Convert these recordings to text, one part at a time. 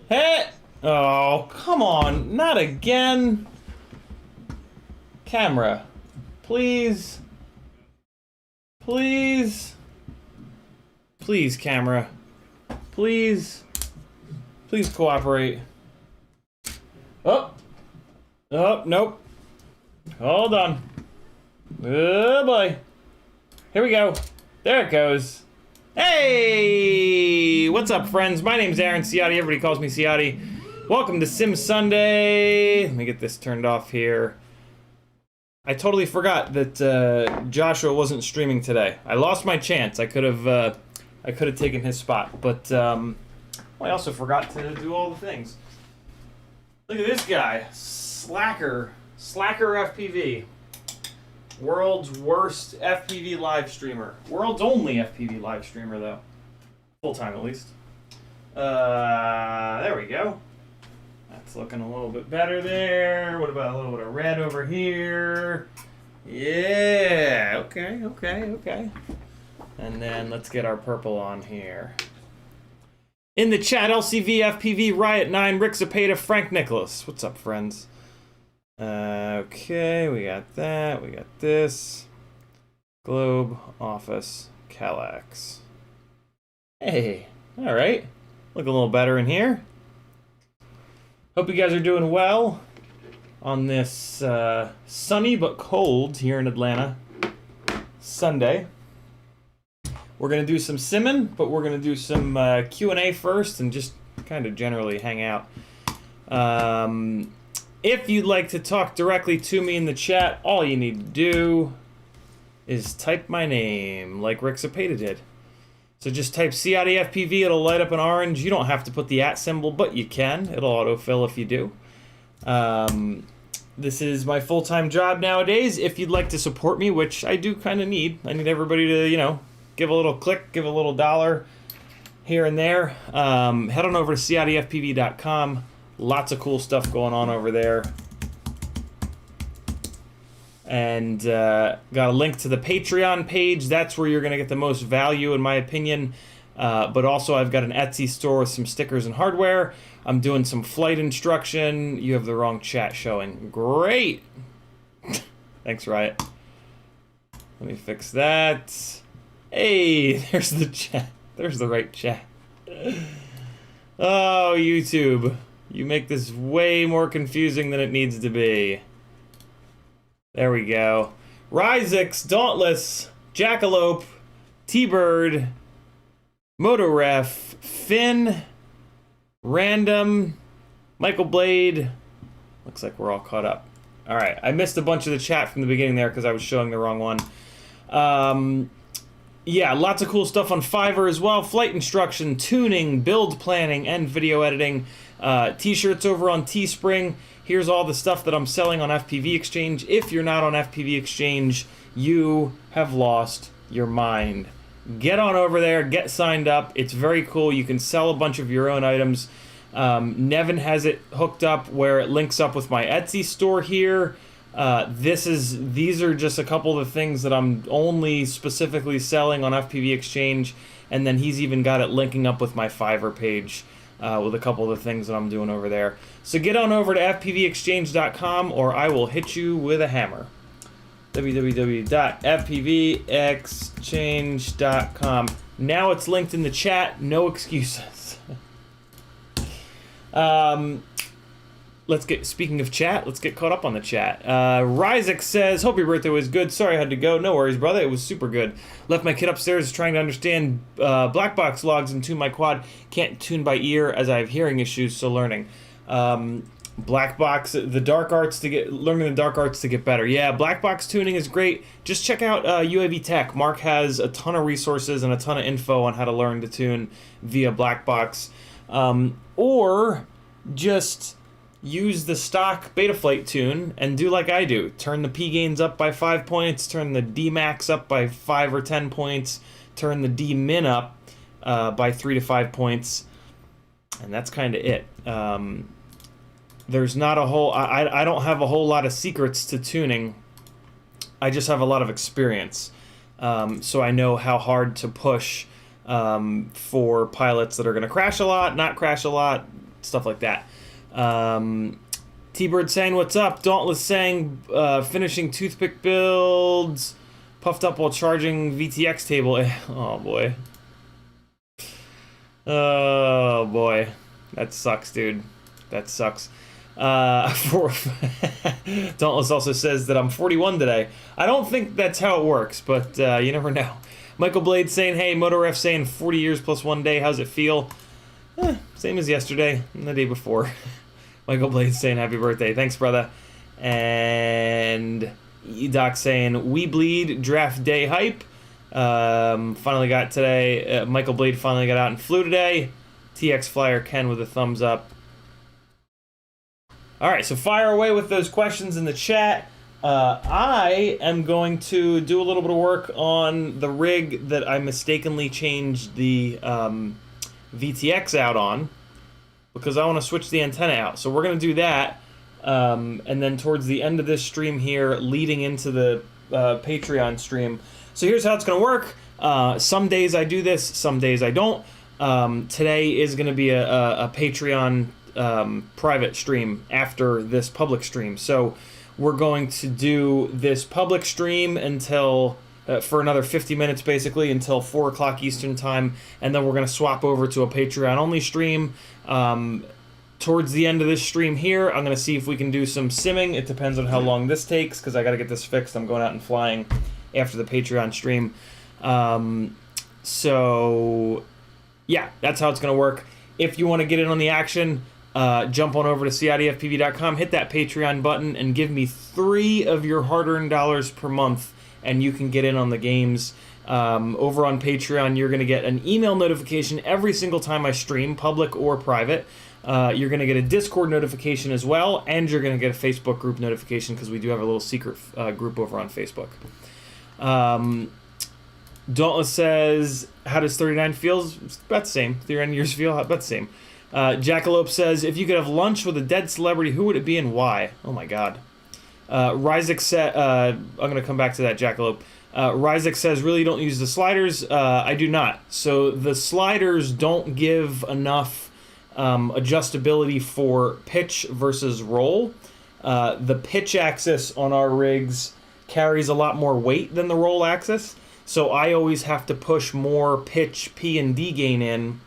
Hey! Oh, come on. Not again. Camera. Please. Please. Please, camera. Please. Please cooperate. Oh. Oh, nope. Hold on. Oh, boy. Here we go. There it goes. Hey! What's up, friends? My name's Aaron Ciotti. Everybody calls me Ciotti. Welcome to Sim Sunday. Let me get this turned off here. I totally forgot that Joshua wasn't streaming today. I lost my chance. I could have taken his spot, but well, I also forgot to do all the things. Look at this guy, Slacker FPV. World's worst FPV live streamer. World's only FPV live streamer, though. Full time, at least. There we go. That's looking a little bit better there. What about a little bit of red over here? Yeah, okay. And then let's get our purple on here. In the chat, LCV, FPV, Riot 9, Rick Zapata, Frank Nicholas. What's up, friends? Okay, we got that. We got this. Globe, Office, Kallax. Hey, all right. Look a little better in here. Hope you guys are doing well on this sunny but cold here in Atlanta Sunday. We're going to do some simming, but we're going to do some Q&A first and just kind of generally hang out. If you'd like to talk directly to me in the chat, all you need to do is type my name like Rick Zapata did. So just type CiottiFPV, it'll light up an orange. You don't have to put the @ symbol, but you can. It'll autofill if you do. This is my full-time job nowadays. If you'd like to support me, which I do kind of need. I need everybody to, you know, give a little click, give a little dollar here and there. Head on over to CiottiFPV.com. Lots of cool stuff going on over there. And got a link to the Patreon page. That's where you're going to get the most value, in my opinion. But also, I've got an Etsy store with some stickers and hardware. I'm doing some flight instruction. You have the wrong chat showing. Great! Thanks, Riot. Let me fix that. Hey, there's the chat. There's the right chat. Oh, YouTube. You make this way more confusing than it needs to be. There we go. Ryzix, Dauntless, Jackalope, T-Bird, Motoref, Finn, Random, Michael Blade. Looks like we're all caught up. All right, I missed a bunch of the chat from the beginning there because I was showing the wrong one. Yeah, lots of cool stuff on Fiverr as well. Flight instruction, tuning, build planning, and video editing. T-shirts over on Teespring. Here's all the stuff that I'm selling on FPV Exchange. If you're not on FPV Exchange, you have lost your mind. Get on over there, get signed up. It's very cool. You can sell a bunch of your own items. Nevin has it hooked up where it links up with my Etsy store here. These are just a couple of the things that I'm only specifically selling on FPV Exchange, and then he's even got it linking up with my Fiverr page. With a couple of the things that I'm doing over there. So get on over to fpvexchange.com or I will hit you with a hammer. www.fpvexchange.com. Now it's linked in the chat. No excuses. Speaking of chat, let's get caught up on the chat. Ryzix says, hope your birthday was good. Sorry I had to go. No worries, brother. It was super good. Left my kid upstairs trying to understand black box logs and tune my quad. Can't tune by ear as I have hearing issues, so learning. Black box, learning the dark arts to get better. Yeah, black box tuning is great. Just check out UAV Tech. Mark has a ton of resources and a ton of info on how to learn to tune via black box. Or just use the stock Betaflight tune and do like I do. Turn the P gains up by 5 points, turn the D max up by 5 or 10 points, turn the D min up by 3 to 5 points, and that's kind of it. There's not a whole... I don't have a whole lot of secrets to tuning. I just have a lot of experience. So I know how hard to push for pilots that are going to crash a lot, not crash a lot, stuff like that. T-Bird saying, what's up? Dauntless saying, finishing toothpick builds, puffed up while charging VTX table. Oh, boy. Oh, boy. That sucks, dude. That sucks. Dauntless also says that I'm 41 today. I don't think that's how it works, but you never know. Michael Blade saying, hey, Motoref saying 40 years plus 1 day. How's it feel? Same as yesterday and the day before. Michael Blade saying happy birthday. Thanks, brother. And Doc saying we bleed draft day hype. Finally got today. Michael Blade finally got out and flew today. TX Flyer Ken with a thumbs up. All right, so fire away with those questions in the chat. I am going to do a little bit of work on the rig that I mistakenly changed the VTX out on, because I want to switch the antenna out. So we're going to do that, and then towards the end of this stream here, leading into the Patreon stream. So here's how it's going to work. Some days I do this, some days I don't. Today is going to be a Patreon private stream after this public stream. So we're going to do this public stream until for another 50 minutes basically until 4 o'clock Eastern time, and then we're going to swap over to a Patreon only stream. Towards the end of this stream here, I'm going to see if we can do some simming. It depends on how long this takes, because I got to get this fixed. I'm going out and flying after the Patreon stream. So, yeah, that's how it's going to work. If you want to get in on the action, jump on over to CiottiFPV.com, hit that Patreon button, and give me 3 of your hard-earned dollars per month, and you can get in on the games. Over on Patreon, you're going to get an email notification every single time I stream, public or private. You're going to get a Discord notification as well, and you're going to get a Facebook group notification, because we do have a little secret group over on Facebook. Dauntless says, how does 39 feel? It's about the same. 39 years feel about the same. Jackalope says, if you could have lunch with a dead celebrity, who would it be and why? Oh my god. Ryzik said, I'm going to come back to that, Jackalope. Ryzik says, really don't use the sliders? I do not. So the sliders don't give enough adjustability for pitch versus roll. The pitch axis on our rigs carries a lot more weight than the roll axis, so I always have to push more pitch P and D gain in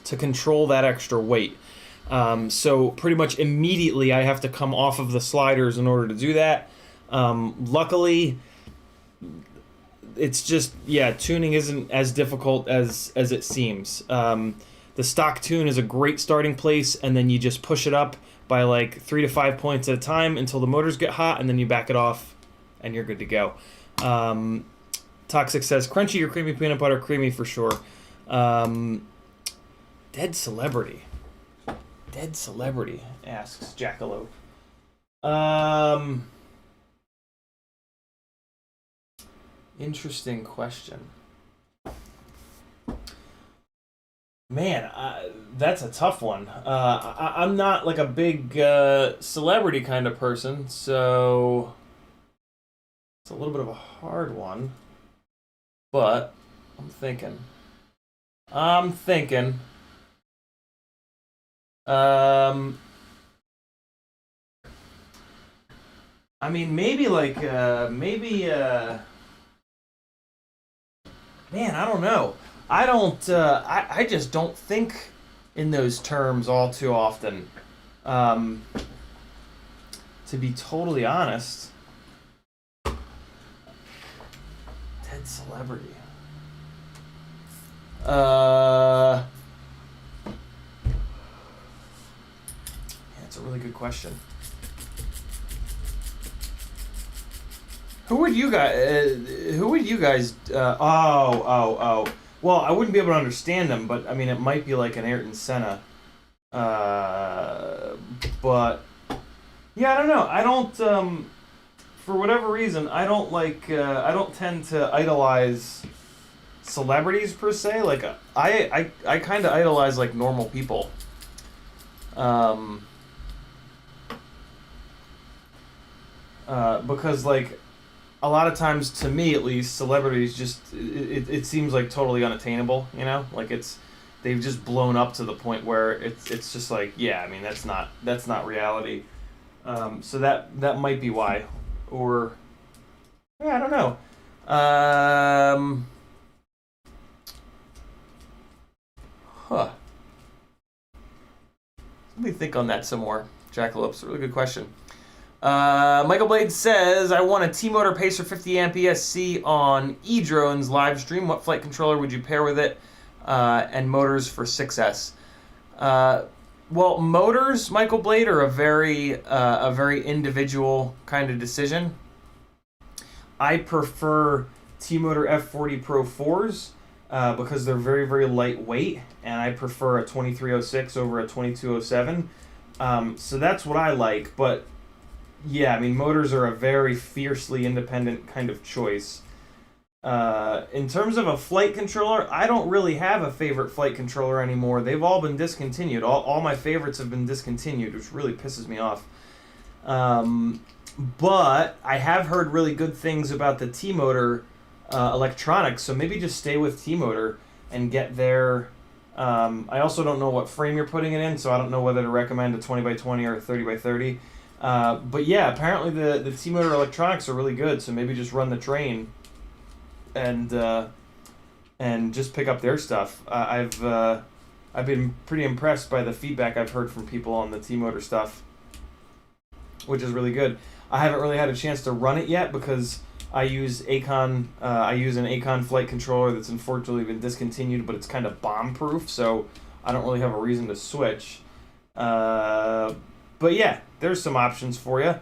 to control that extra weight. So pretty much immediately I have to come off of the sliders in order to do that. Luckily, it's just, yeah, tuning isn't as difficult as it seems. The stock tune is a great starting place, and then you just push it up by like 3 to 5 points at a time until the motors get hot, and then you back it off, and you're good to go. Toxic says, crunchy or creamy peanut butter? Creamy for sure. Dead celebrity. Dead celebrity, asks Jackalope. Interesting question. Man, that's a tough one. I'm not like a big celebrity kind of person, so it's a little bit of a hard one. But I'm thinking. I mean, maybe like, man, I don't know. I just don't think in those terms all too often. To be totally honest. Dead celebrity. Yeah, it's a really good question. Who would you guys? Well, I wouldn't be able to understand them, but I mean, it might be like an Ayrton Senna. But yeah, I don't know. I don't. For whatever reason, I don't like. I don't tend to idolize celebrities per se. Like I kind of idolize like normal people. Because like a lot of times, to me at least, celebrities just it seems like totally unattainable. You know, like they've just blown up to the point where it's just like, yeah, I mean that's not reality. So that might be why, or yeah, I don't know. Let me think on that some more. Jackalope's a really good question. Michael Blade says, I want a T-Motor Pacer 50 amp ESC on eDrone's live stream. What flight controller would you pair with it? And motors for 6S. Well, motors, Michael Blade, are a very individual kind of decision. I prefer T-Motor F40 Pro 4s because they're very, very lightweight, and I prefer a 2306 over a 2207. So that's what I like, but yeah, I mean, motors are a very fiercely independent kind of choice. In terms of a flight controller, I don't really have a favorite flight controller anymore. They've all been discontinued. All my favorites have been discontinued, which really pisses me off. But I have heard really good things about the T-Motor electronics, so maybe just stay with T-Motor and get their... I also don't know what frame you're putting it in, so I don't know whether to recommend a 20x20 or a 30x30. But yeah, apparently the T-Motor electronics are really good, so maybe just run the train and just pick up their stuff. I've been pretty impressed by the feedback I've heard from people on the T-Motor stuff, which is really good. I haven't really had a chance to run it yet because I use an Acon flight controller that's unfortunately been discontinued, but it's kind of bomb-proof, so I don't really have a reason to switch. But yeah, there's some options for you.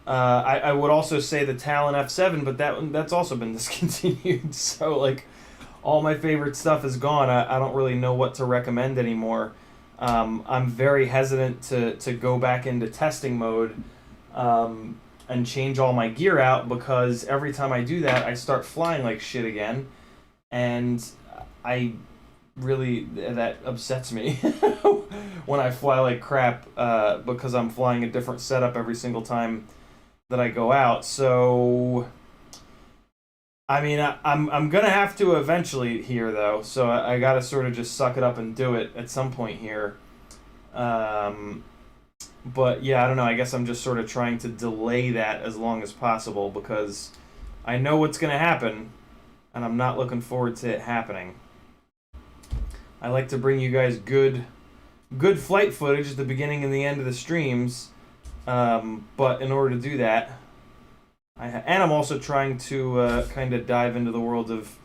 I would also say the Talon F7, but that's also been discontinued. So like, all my favorite stuff is gone. I don't really know what to recommend anymore. I'm very hesitant to go back into testing mode and change all my gear out, because every time I do that, I start flying like shit again, and that upsets me when I fly like crap, because I'm flying a different setup every single time that I go out. So I mean, I'm gonna have to eventually here though, so I gotta sort of just suck it up and do it at some point here. But yeah, I don't know, I guess I'm just sort of trying to delay that as long as possible, because I know what's gonna happen, and I'm not looking forward to it happening. I like to bring you guys good flight footage at the beginning and the end of the streams, but in order to do that, and I'm also trying to kind of dive into the world of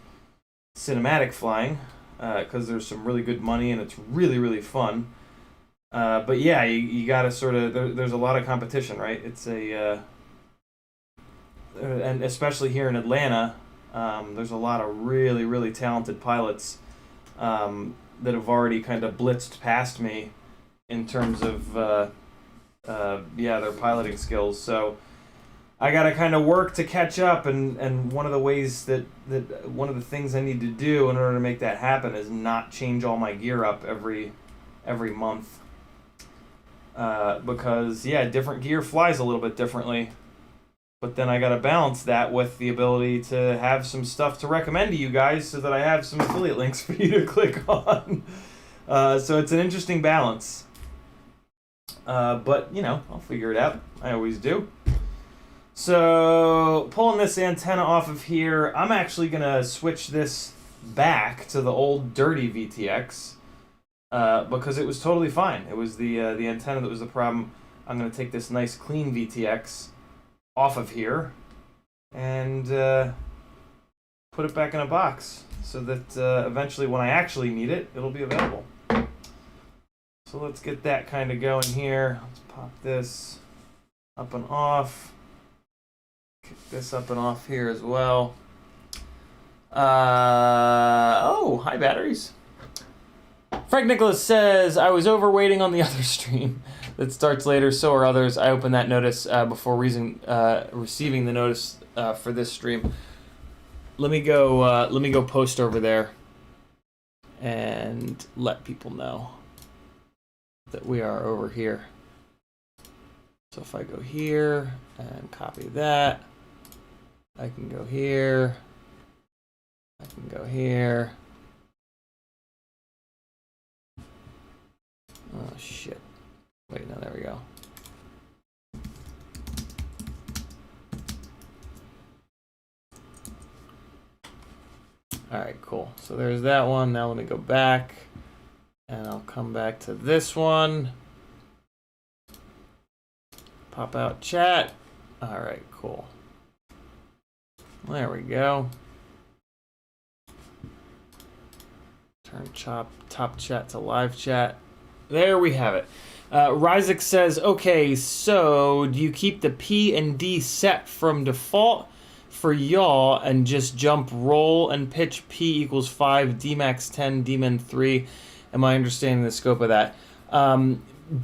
cinematic flying, because there's some really good money and it's really, really fun. But yeah, you gotta sort of, there's a lot of competition, right? It's and especially here in Atlanta, there's a lot of really, really talented pilots that have already kind of blitzed past me in terms of their piloting skills. So I gotta kind of work to catch up, and one of the ways one of the things I need to do in order to make that happen is not change all my gear up every month. Because yeah, different gear flies a little bit differently, but then I gotta balance that with the ability to have some stuff to recommend to you guys, so that I have some affiliate links for you to click on. So it's an interesting balance. But you know, I'll figure it out. I always do. So pulling this antenna off of here, I'm actually gonna switch this back to the old dirty VTX. Because it was totally fine. It was the antenna that was the problem. I'm going to take this nice clean VTX off of here and put it back in a box, so that eventually when I actually need it, it'll be available. So let's get that kind of going here. Let's pop this up and off. Kick this up and off here as well. Oh, hi batteries. Frank Nicholas says, I was overweighting on the other stream that starts later, so are others. I opened that notice before receiving the notice for this stream. Let me go post over there and let people know that we are over here. So if I go here and copy that, I can go here, I can go here. Oh shit. Wait, no, there we go. Alright, cool. So there's that one. Now let me go back, and I'll come back to this one. Pop out chat. Alright, cool. There we go. Turn top chat to live chat. There we have it. Ryzik says, okay, so do you keep the P and D set from default for yaw and just jump roll and pitch P equals 5, D max 10, D min 3? Am I understanding the scope of that?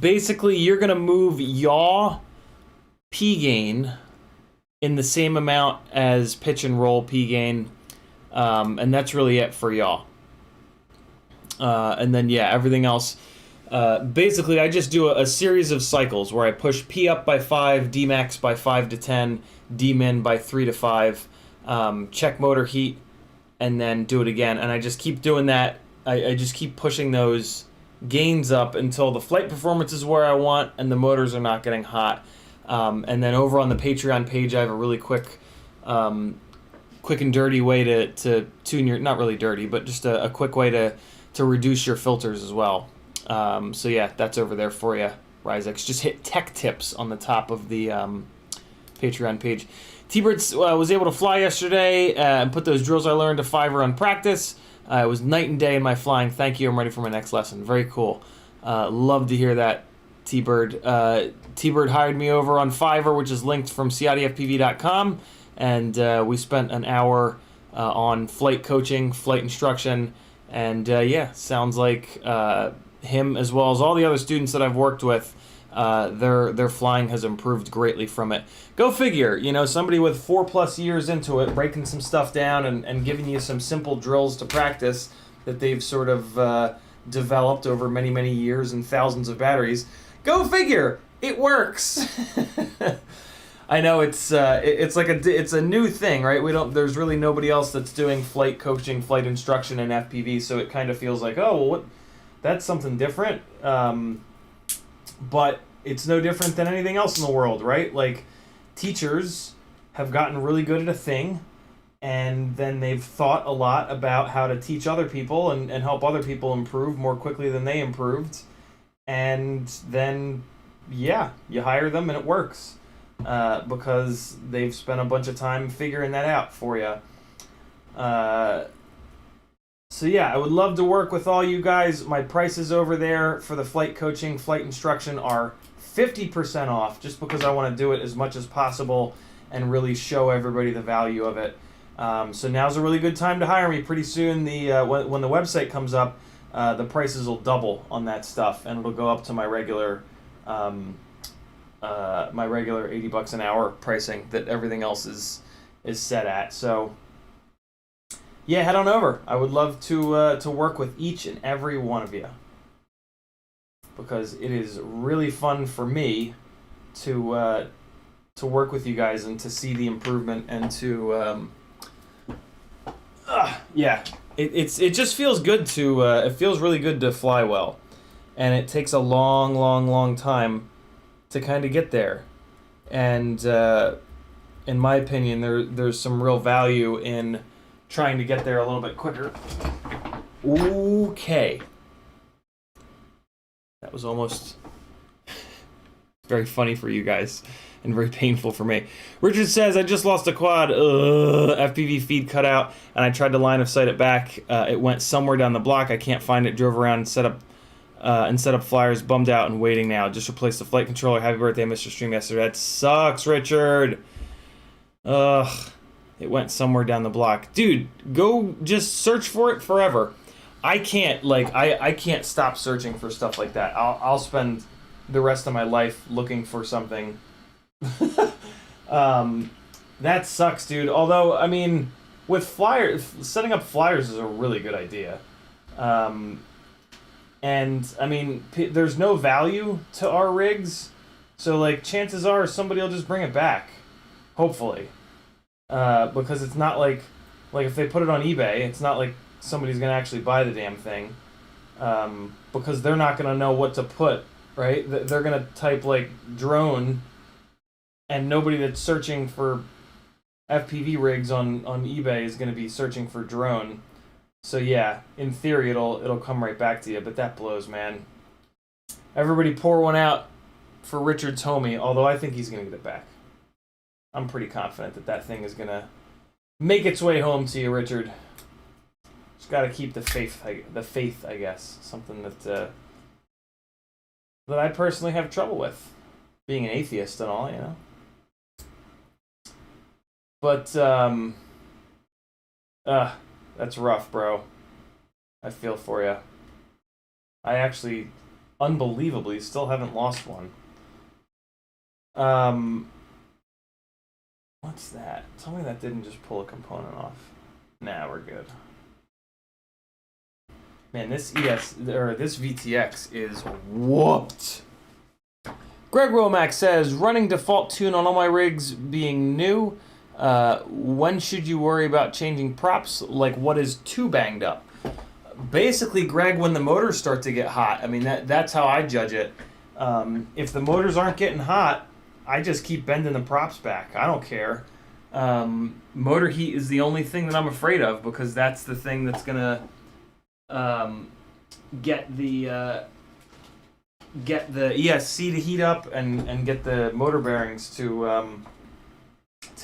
Basically, you're going to move yaw P gain in the same amount as pitch and roll P gain, and that's really it for yaw. And then, yeah, everything else... basically, I just do a series of cycles where I push P up by 5, D max by 5 to 10, D min by 3 to 5, check motor heat, and then do it again. And I just keep doing that. I just keep pushing those gains up until the flight performance is where I want and the motors are not getting hot. And then over on the Patreon page, I have a really quick quick and dirty way to tune your, not really dirty, but just a quick way to reduce your filters as well. So yeah, that's over there for you, Ryzex. Just hit tech tips on the top of the Patreon page. T-Bird was able to fly yesterday and put those drills I learned to Fiverr on practice. It was night and day in my flying. Thank you. I'm ready for my next lesson. Very cool. Love to hear that, T-Bird. T-Bird hired me over on Fiverr, which is linked from CiottiFPV.com, and we spent an hour on flight coaching, flight instruction, and yeah, sounds like him as well as all the other students that I've worked with, their flying has improved greatly from it. Go figure, you know, somebody with 4+ years into it, breaking some stuff down and giving you some simple drills to practice that they've sort of developed over many, many years and thousands of batteries. Go figure, it works. I know it's like it's a new thing, right? There's really nobody else that's doing flight coaching, flight instruction in FPV, so it kind of feels like, oh, well, that's something different. But it's no different than anything else in the world, right? Like, teachers have gotten really good at a thing, and then they've thought a lot about how to teach other people and help other people improve more quickly than they improved. And then, yeah, you hire them and it works because they've spent a bunch of time figuring that out for you. So yeah, I would love to work with all you guys. My prices over there for the flight coaching, flight instruction are 50% off, just because I want to do it as much as possible and really show everybody the value of it. So now's a really good time to hire me. Pretty soon, when the website comes up, the prices will double on that stuff, and it'll go up to my regular $80 an hour pricing that everything else is set at. So yeah, head on over. I would love to work with each and every one of you, because it is really fun for me to work with you guys and to see the improvement and to yeah, it just feels good to it feels really good to fly well, and it takes a long time to kind of get there, and in my opinion, there's some real value in trying to get there a little bit quicker. Okay. That was almost very funny for you guys and very painful for me. Richard says, I just lost a quad. FPV feed cut out, and I tried to line of sight it back. It went somewhere down the block. I can't find it. Drove around and set up flyers. Bummed out and waiting now. Just replaced the flight controller. Happy birthday, Mr. Stream yesterday. That sucks, Richard. Ugh. It went somewhere down the block. Dude, go just search for it forever. I can't, like, I can't stop searching for stuff like that. I'll spend the rest of my life looking for something. That sucks, dude. Although, I mean, with flyers, setting up flyers is a really good idea. And, I mean, there's no value to our rigs. So, like, chances are somebody will just bring it back. Hopefully. Because it's not like if they put it on eBay, it's not like somebody's gonna actually buy the damn thing, because they're not gonna know what to put, right? They're gonna type like drone, and nobody that's searching for FPV rigs on eBay is gonna be searching for drone. So yeah, in theory it'll come right back to you, but that blows, man. Everybody pour one out for Richard's homie, although I think he's gonna get it back. I'm pretty confident that thing is gonna make its way home to you, Richard. Just gotta keep the faith, I guess. Something that I personally have trouble with, being an atheist and all, you know. But that's rough, bro. I feel for you. I actually, unbelievably, still haven't lost one. What's that? Tell me that didn't just pull a component off. Nah, we're good. Man, this this VTX is whooped. Greg Romack says, running default tune on all my rigs being new. When should you worry about changing props? Like, what is too banged up? Basically, Greg, when the motors start to get hot. I mean, that's how I judge it. If the motors aren't getting hot, I just keep bending the props back. I don't care. Motor heat is the only thing that I'm afraid of, because that's the thing that's gonna get the ESC to heat up and get the motor bearings to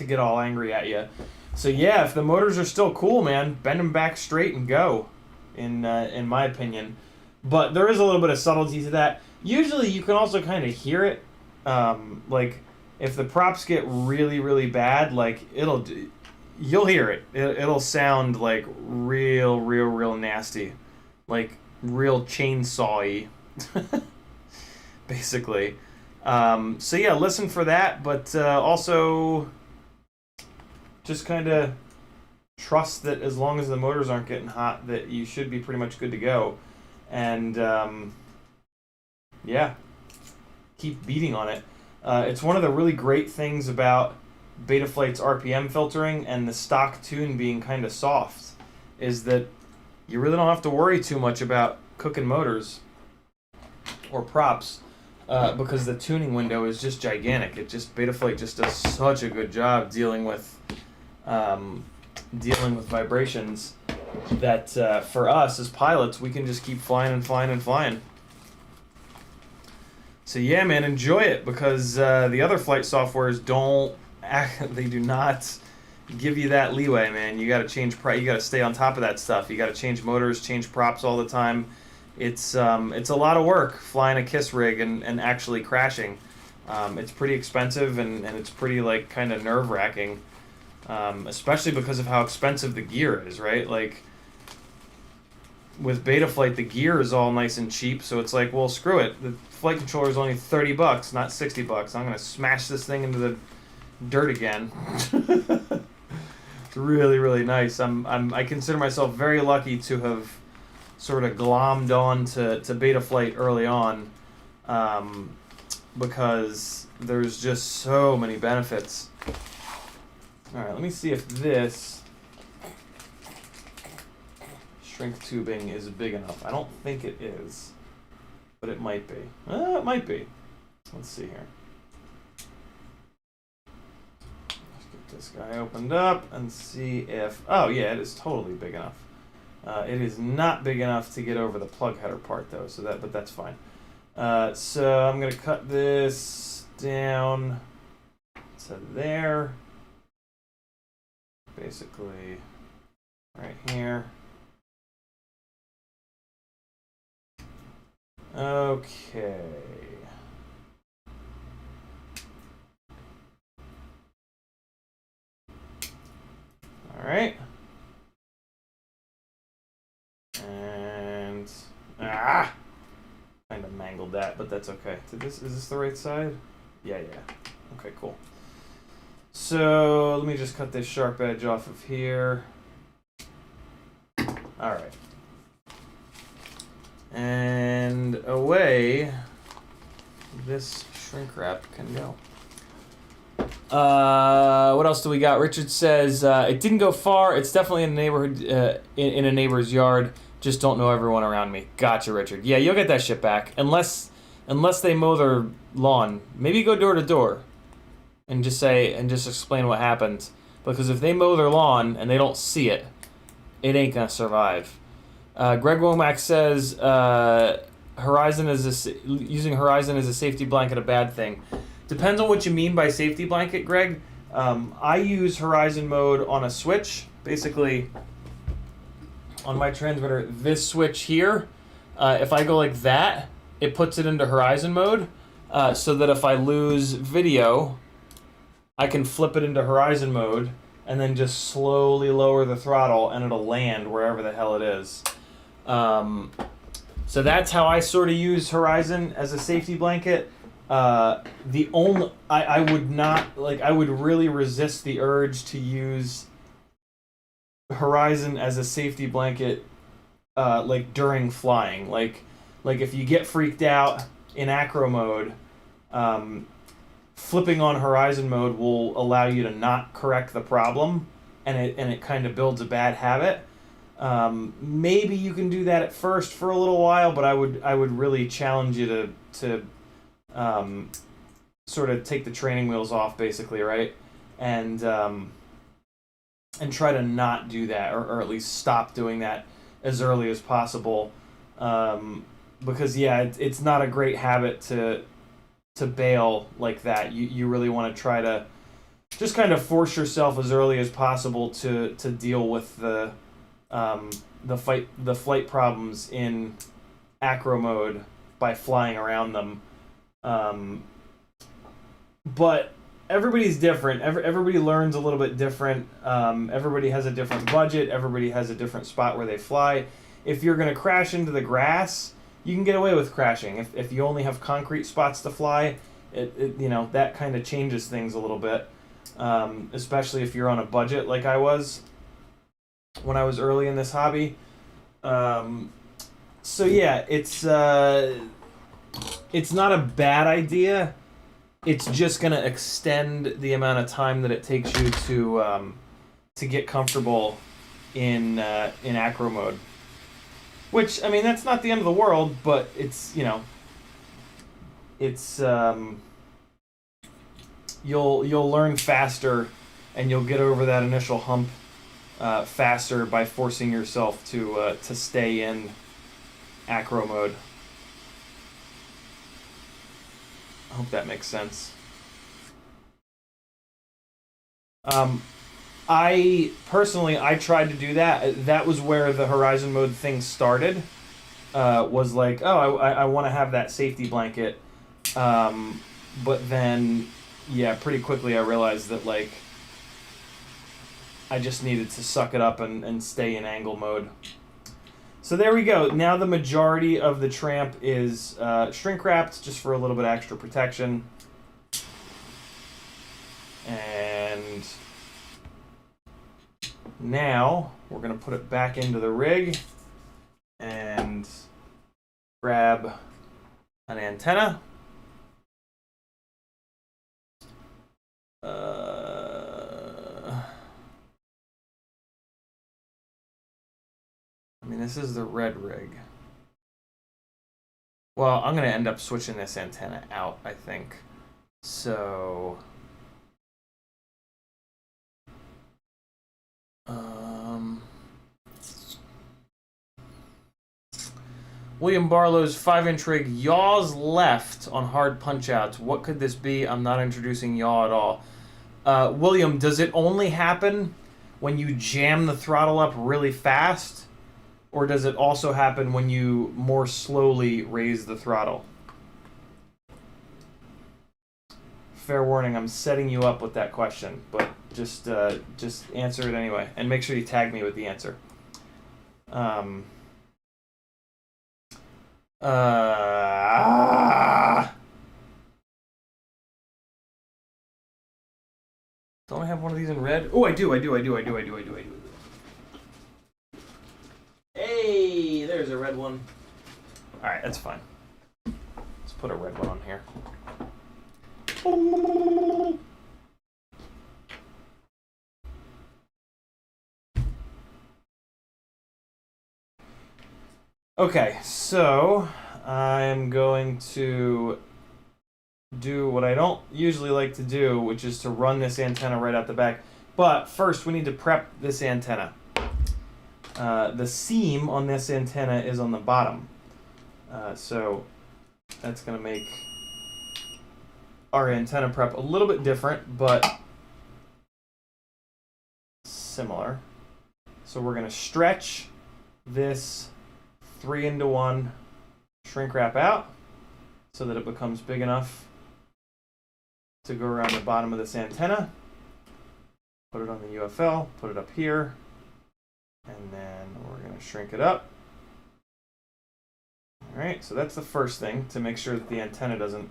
get all angry at you. So yeah, if the motors are still cool, man, bend them back straight and go. In my opinion, but there is a little bit of subtlety to that. Usually, you can also kind of hear it. Like if the props get really, really bad, like you'll hear it. It'll sound like real nasty, like real chainsaw-y, basically. So yeah, listen for that, but also just kind of trust that as long as the motors aren't getting hot, that you should be pretty much good to go. And yeah, keep beating on it. It's one of the really great things about Betaflight's RPM filtering and the stock tune being kind of soft, is that you really don't have to worry too much about cooking motors or props, because the tuning window is just gigantic. Betaflight just does such a good job dealing with vibrations that for us as pilots, we can just keep flying and flying and flying. So yeah, man, enjoy it, because the other flight softwares they do not give you that leeway, man. You got to you got to stay on top of that stuff. You got to change motors, change props all the time. It's a lot of work flying a KISS rig and actually crashing. It's pretty expensive and it's pretty like kind of nerve-wracking. Especially because of how expensive the gear is, right? Like, with Betaflight, the gear is all nice and cheap, so it's like, well, screw it. The flight controller is only $30, not $60. I'm gonna smash this thing into the dirt again. It's really nice. I consider myself very lucky to have sort of glommed on to Betaflight early on, because there's just so many benefits. Alright, let me see if this shrink tubing is big enough. I don't think it is, but it might be. It might be. Let's see here. Let's get this guy opened up and see if... Oh yeah, it is totally big enough. It is not big enough to get over the plug header part though, but that's fine. So I'm going to cut this down to there. Basically, right here. Okay. All right. And kind of mangled that, but that's okay. Is this the right side? Yeah. Okay, cool. So let me just cut this sharp edge off of here. All right. And away this shrink wrap can go. What else do we got? Richard says, it didn't go far. It's definitely in a neighborhood, in a neighbor's yard. Just don't know everyone around me. Gotcha, Richard. Yeah, you'll get that shit back. Unless they mow their lawn. Maybe go door to door and just explain what happened. Because if they mow their lawn and they don't see it, it ain't gonna survive. Greg Womack says, using Horizon as a safety blanket a bad thing. Depends on what you mean by safety blanket, Greg. I use Horizon mode on a switch. Basically, on my transmitter, this switch here, if I go like that, it puts it into Horizon mode, so that if I lose video, I can flip it into Horizon mode and then just slowly lower the throttle and it'll land wherever the hell it is. So that's how I sort of use Horizon as a safety blanket. I would really resist the urge to use Horizon as a safety blanket, like during flying. Like if you get freaked out in acro mode, flipping on Horizon mode will allow you to not correct the problem, and it kind of builds a bad habit. Maybe you can do that at first for a little while, but I would really challenge you to sort of take the training wheels off, basically, right? And and try to not do that, or at least stop doing that as early as possible. Because yeah, it's not a great habit to bail like that. You really want to try to just kind of force yourself as early as possible to deal with the flight problems in acro mode by flying around them. But everybody's different. Everybody learns a little bit different. Everybody has a different budget. Everybody has a different spot where they fly. If you're going to crash into the grass, you can get away with crashing. If you only have concrete spots to fly, that kind of changes things a little bit. Especially if you're on a budget like I was when I was early in this hobby. So yeah, it's not a bad idea. It's just going to extend the amount of time that it takes you to get comfortable in acro mode. Which, I mean, that's not the end of the world, but it's, you'll learn faster, and you'll get over that initial hump faster by forcing yourself to stay in acro mode. I hope that makes sense. I tried to do that. That was where the horizon mode thing started. Was like, oh, I want to have that safety blanket. But then, yeah, pretty quickly I realized that, like, I just needed to suck it up and stay in angle mode. So there we go. Now the majority of the Tramp is shrink wrapped, just for a little bit extra protection. And now we're going to put it back into the rig and grab an antenna. I mean, this is the red rig. Well, I'm going to end up switching this antenna out, I think. So William Barlow's 5-inch rig yaws left on hard punch-outs. What could this be? I'm not introducing yaw at all. William, does it only happen when you jam the throttle up really fast? Or does it also happen when you more slowly raise the throttle? Fair warning, I'm setting you up with that question, but just answer it anyway, and make sure you tag me with the answer. Don't I have one of these in red? Oh, I do. Hey, there's a red one. All right, that's fine. Let's put a red one on here. Okay, so I'm going to do what I don't usually like to do, which is to run this antenna right out the back. But first, we need to prep this antenna. The seam on this antenna is on the bottom. So that's going to make our antenna prep a little bit different, but similar. So we're going to stretch this 3-into-1 shrink wrap out so that it becomes big enough to go around the bottom of this antenna. Put it on the UFL, put it up here, and then we're going to shrink it up. Alright, so that's the first thing, to make sure that the antenna doesn't,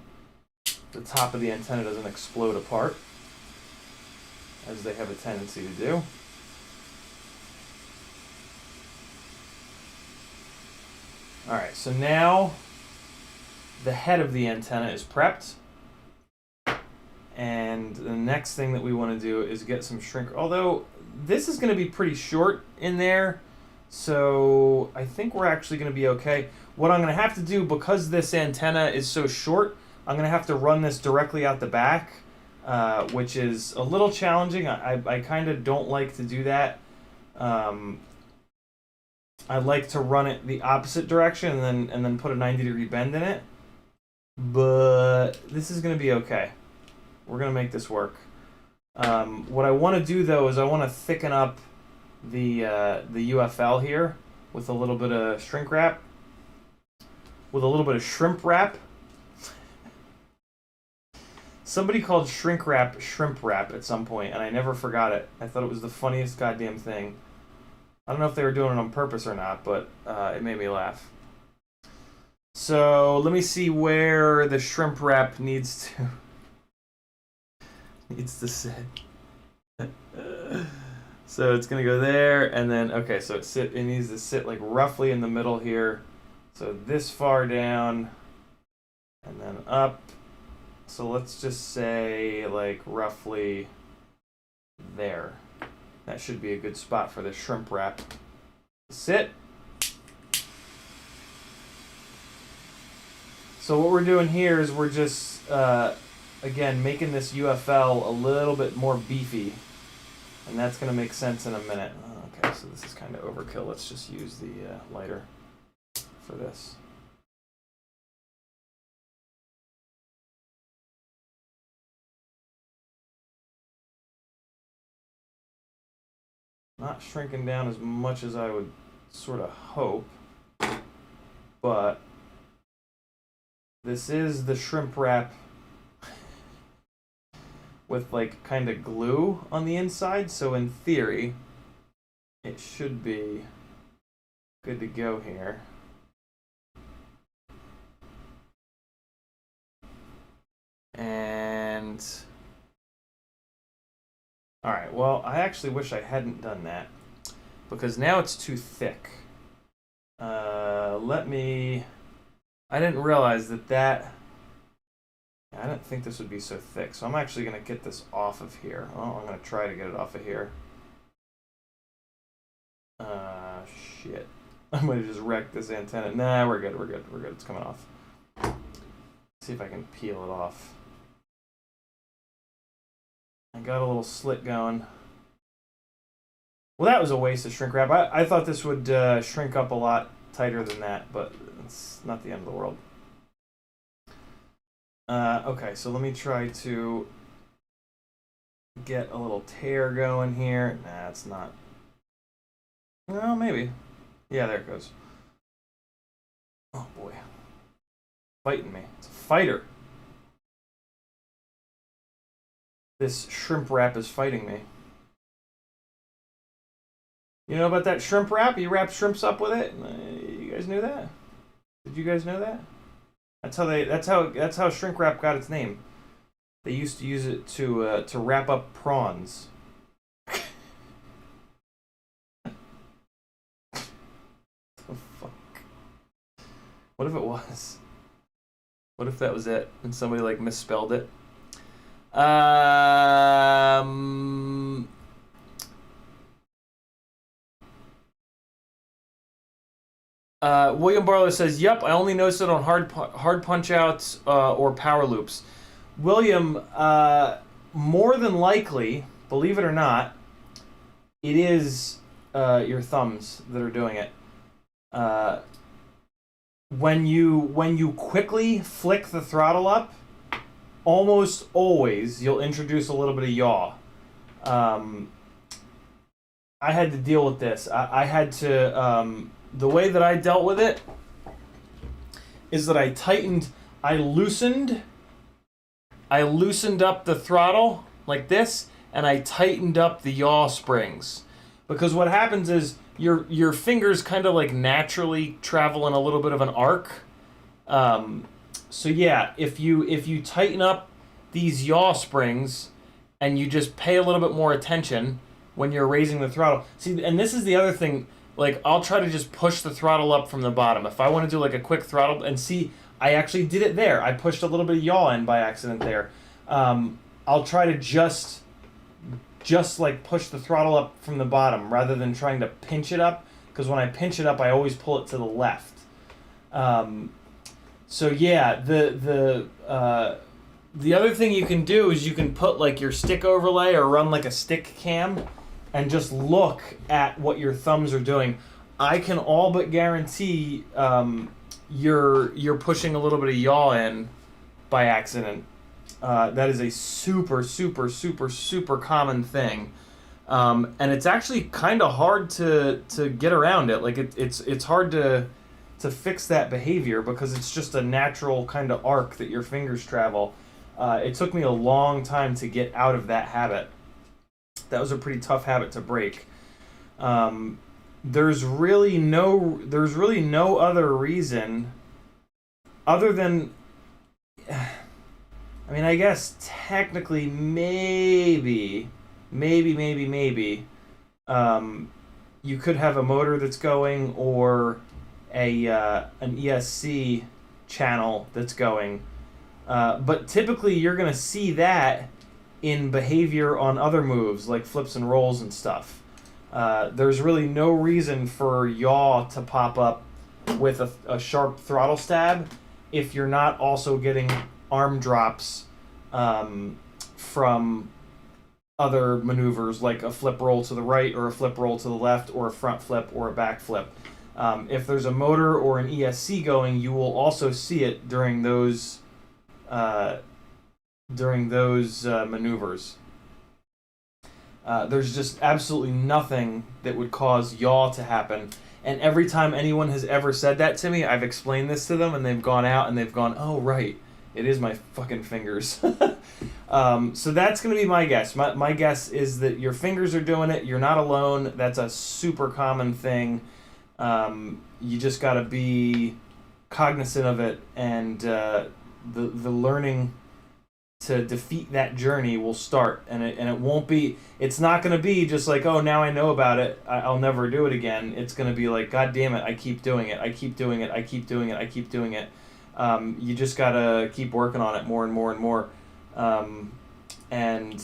the top of the antenna doesn't explode apart, as they have a tendency to do. Alright, so now the head of the antenna is prepped. And the next thing that we want to do is get some shrink. Although this is going to be pretty short in there, so I think we're actually going to be okay. What I'm going to have to do, because this antenna is so short, I'm going to have to run this directly out the back. which is a little challenging. I kind of don't like to do that. I like to run it the opposite direction and then put a 90-degree bend in it. But this is going to be okay. We're going to make this work. What I want to do, though, is I want to thicken up the UFL here with a little bit of shrink wrap. With a little bit of shrimp wrap. Somebody called shrink wrap shrimp wrap at some point, and I never forgot it. I thought it was the funniest goddamn thing. I don't know if they were doing it on purpose or not, but it made me laugh. So let me see where the shrimp wrap needs to sit. So it's gonna go there, and then okay, so it needs to sit like roughly in the middle here. So this far down, and then up. So let's just say like roughly there. That should be a good spot for the shrimp wrap. Sit. So what we're doing here is we're just, again, making this UFL a little bit more beefy. And that's going to make sense in a minute. Okay, so this is kind of overkill. Let's just use the lighter for this. Not shrinking down as much as I would sort of hope, but this is the shrimp wrap with like kind of glue on the inside, so in theory it should be good to go here. And all right, well, I actually wish I hadn't done that because now it's too thick. I didn't realize that I didn't think this would be so thick, so I'm actually going to get this off of here. Oh, I'm going to try to get it off of here. Shit. I might have just wrecked this antenna. Nah, we're good, we're good, we're good. It's coming off. Let's see if I can peel it off. I got a little slit going. Well, that was a waste of shrink wrap. I thought this would shrink up a lot tighter than that, but it's not the end of the world. Okay, so let me try to get a little tear going here. Nah, it's not. No, maybe. Yeah, there it goes. Oh, boy. Fighting me. It's a fighter. This shrimp wrap is fighting me. You know about that shrimp wrap? You wrap shrimps up with it? You guys knew that? Did you guys know that? That's how shrink wrap got its name. They used to use it to wrap up prawns. The fuck? What if it was? What if that was it and somebody like misspelled it? William Barlow says, "Yep, I only noticed it on hard punch outs or power loops." William, more than likely, believe it or not, it is your thumbs that are doing it. When you quickly flick the throttle up, almost always you'll introduce a little bit of yaw. I had to deal with this. I had to. The way that I dealt with it is that I loosened up the throttle like this, and I tightened up the yaw springs. Because what happens is your fingers kind of like naturally travel in a little bit of an arc. So yeah, if you tighten up these yaw springs and you just pay a little bit more attention when you're raising the throttle. See, and this is the other thing. Like, I'll try to just push the throttle up from the bottom. If I want to do, like, a quick throttle... And see, I actually did it there. I pushed a little bit of yaw in by accident there. I'll try to just like, push the throttle up from the bottom rather than trying to pinch it up. Because when I pinch it up, I always pull it to the left. So, yeah, The other thing you can do is you can put like your stick overlay or run like a stick cam and just look at what your thumbs are doing. I can all but guarantee you're pushing a little bit of yaw in by accident. That is a super, super, super, super common thing. And it's actually kind of hard to get around it. Like it's hard to fix that behavior because it's just a natural kind of arc that your fingers travel. It took me a long time to get out of that habit. That was a pretty tough habit to break. There's really no other reason other than, I mean, I guess technically maybe you could have a motor that's going or an ESC channel that's going. But typically you're going to see that in behavior on other moves like flips and rolls and stuff. There's really no reason for yaw to pop up with a sharp throttle stab if you're not also getting arm drops from other maneuvers like a flip roll to the right or a flip roll to the left or a front flip or a back flip. If there's a motor or an ESC going, you will also see it during those maneuvers. There's just absolutely nothing that would cause yaw to happen. And every time anyone has ever said that to me, I've explained this to them, and they've gone out and they've gone, oh, right, it is my fucking fingers. So that's going to be my guess. My guess is that your fingers are doing it. You're not alone. That's a super common thing. You just got to be cognizant of it, and the learning to defeat that journey will start, and it won't be. It's not going to be just like, oh, now I know about it, I'll never do it again. It's going to be like, God damn it, I keep doing it. I keep doing it. I keep doing it. I keep doing it. You just got to keep working on it more and more and more. And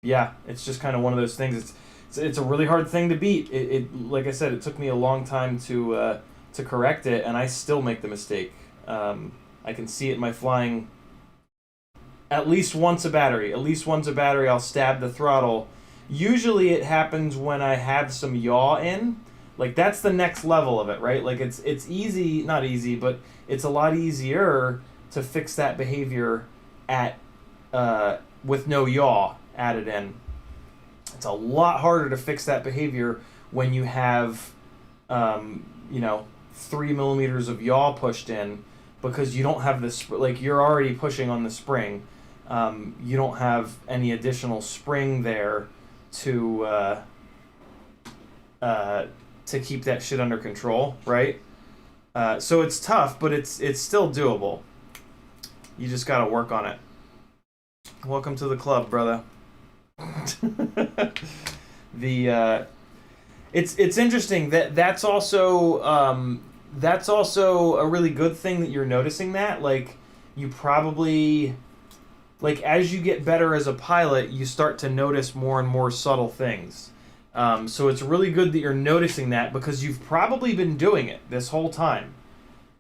yeah, it's just kind of one of those things. It's a really hard thing to beat. It like I said, it took me a long time to correct it, and I still make the mistake. I can see it in my flying. At least once a battery, I'll stab the throttle. Usually it happens when I have some yaw in. Like, that's the next level of it, right? Like, it's easy, not easy, but it's a lot easier to fix that behavior at with no yaw added in. It's a lot harder to fix that behavior when you have 3 millimeters of yaw pushed in, because you don't have this, like, you're already pushing on the spring. You don't have any additional spring there to keep that shit under control, right? So it's tough, but it's still doable. You just gotta work on it. Welcome to the club, brother. It's interesting that's also a really good thing that you're noticing that. Like, you probably, like, as you get better as a pilot, you start to notice more and more subtle things. So it's really good that you're noticing that, because you've probably been doing it this whole time.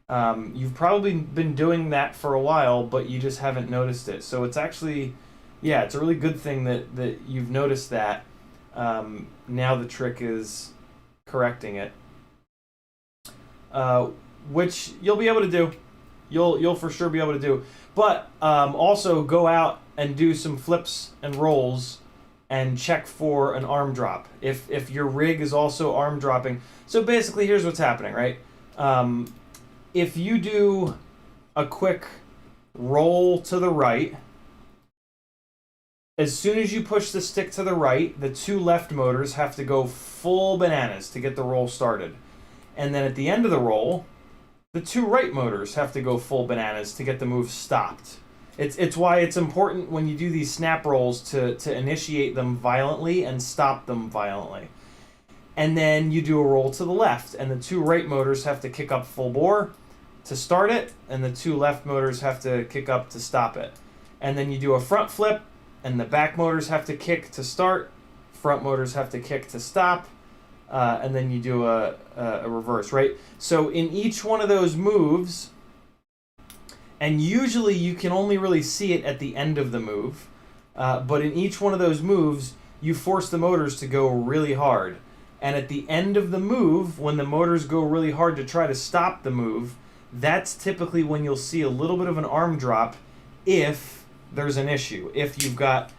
You've probably been doing that for a while, but you just haven't noticed it. So it's actually, yeah, it's a really good thing that you've noticed that. Now the trick is correcting it, which you'll be able to do. You'll for sure be able to do. But also go out and do some flips and rolls and check for an arm drop. If your rig is also arm dropping. So basically, here's what's happening, right? If you do a quick roll to the right, as soon as you push the stick to the right, the 2 left motors have to go full bananas to get the roll started. And then at the end of the roll, the 2 right motors have to go full bananas to get the move stopped. It's why it's important when you do these snap rolls to initiate them violently and stop them violently. And then you do a roll to the left, and the 2 right motors have to kick up full bore to start it, and the 2 left motors have to kick up to stop it. And then you do a front flip, and the back motors have to kick to start, front motors have to kick to stop, and then you do a reverse, right? So in each one of those moves, And usually you can only really see it at the end of the move. But in each one of those moves, you force the motors to go really hard. And at the end of the move, when the motors go really hard to try to stop the move, that's typically when you'll see a little bit of an arm drop if there's an issue. If you've got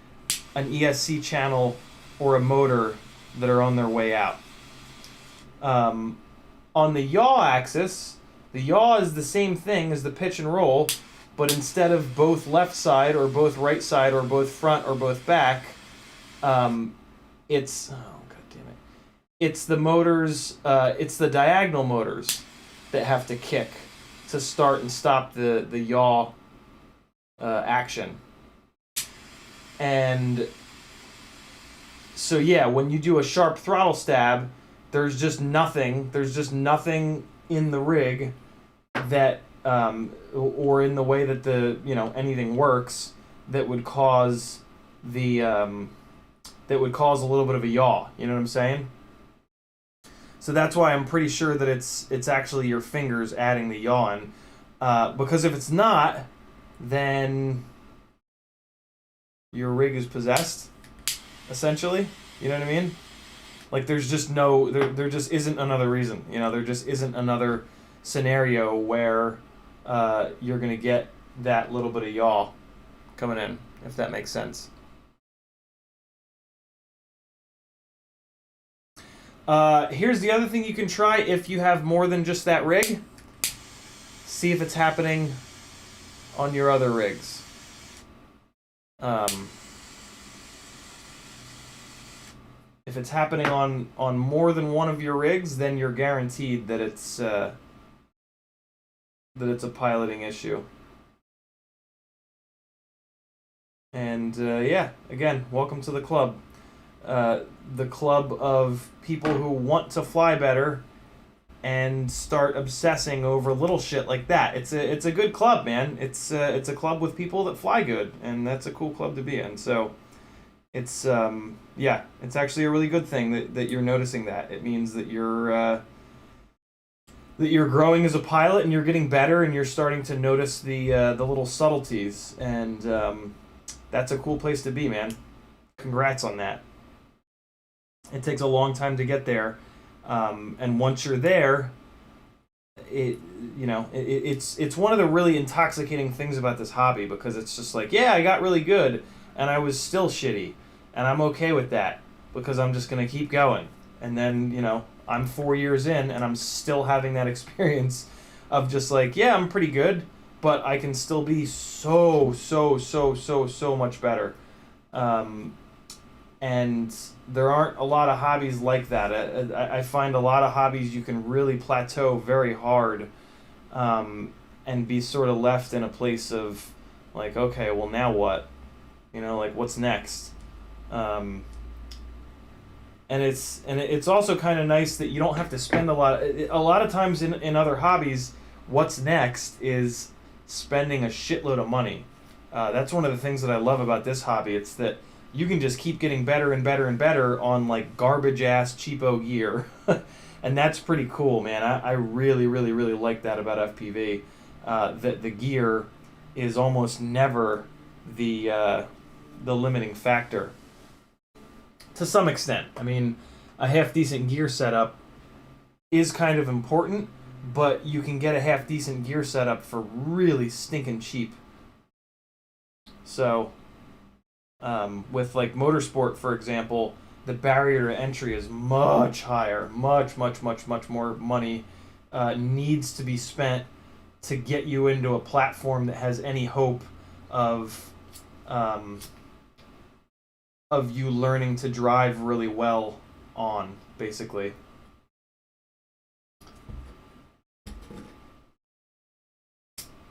an ESC channel or a motor that are on their way out. On the yaw axis, the yaw is the same thing as the pitch and roll, but instead of both left side or both right side or both front or both back, it's, oh god damn it, it's the motors, it's the diagonal motors that have to kick to start and stop the yaw action. And so yeah, when you do a sharp throttle stab, there's just nothing in the rig that or in the way that the anything works that would cause the that would cause a little bit of a yaw. You know what I'm saying? So that's why I'm pretty sure that it's actually your fingers adding the yaw in, because if it's not, then your rig is possessed, essentially. You know what I mean? Like there's just no, there just isn't another reason. There just isn't another scenario where you're gonna get that little bit of yaw coming in, if that makes sense. Here's the other thing you can try if you have more than just that rig. See if it's happening on your other rigs. If it's happening on more than one of your rigs, then you're guaranteed that it's a piloting issue. And yeah, again, welcome to the club. The club of people who want to fly better and start obsessing over little shit like that. It's a good club, man. It's a club with people that fly good, and that's a cool club to be in. So it's yeah, it's actually a really good thing that you're noticing that. It means that you're growing as a pilot and you're getting better and you're starting to notice the little subtleties, and that's a cool place to be, man. Congrats on that. It takes a long time to get there, and once you're there, it's one of the really intoxicating things about this hobby, because it's just like, yeah, I got really good and I was still shitty, and I'm okay with that because I'm just gonna keep going. And then I'm 4 years in and I'm still having that experience of just like, yeah, I'm pretty good, but I can still be so much better. And there aren't a lot of hobbies like that. I find a lot of hobbies you can really plateau very hard, and be sort of left in a place of like, okay, well now what? Like what's next? And it's also kind of nice that you don't have to spend a lot of times in other hobbies, what's next is spending a shitload of money. That's one of the things that I love about this hobby. It's that you can just keep getting better and better and better on like garbage ass cheapo gear. And that's pretty cool, man. I really like that about FPV. That the gear is almost never the limiting factor. To some extent. I mean, a half decent gear setup is kind of important, but you can get a half decent gear setup for really stinking cheap. So with like motorsport, for example, the barrier to entry is much higher. Much more money needs to be spent to get you into a platform that has any hope of you learning to drive really well on, basically.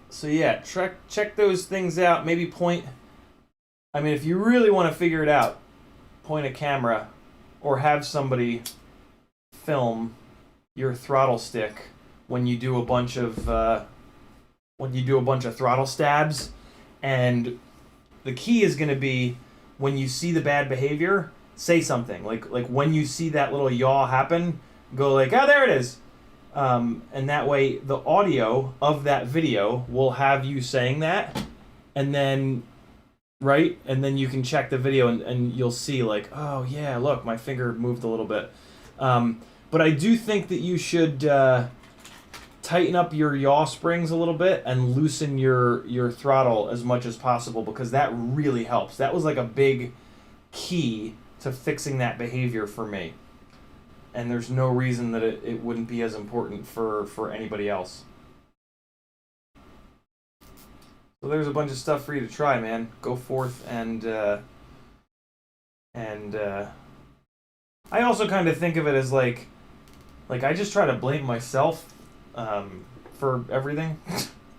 So yeah, check those things out. Maybe if you really want to figure it out, point a camera or have somebody film your throttle stick when you do a bunch of throttle stabs. And the key is going to be, when you see the bad behavior, say something. Like when you see that little yaw happen, go like, oh, there it is. And that way the audio of that video will have you saying that, and then right, and then you can check the video and you'll see like, oh yeah, look, my finger moved a little bit. But I do think that you should tighten up your yaw springs a little bit and loosen your throttle as much as possible, because that really helps. That was like a big key to fixing that behavior for me. And there's no reason that it wouldn't be as important for anybody else. So there's a bunch of stuff for you to try, man. Go forth and I also kind of think of it as like I just try to blame myself for everything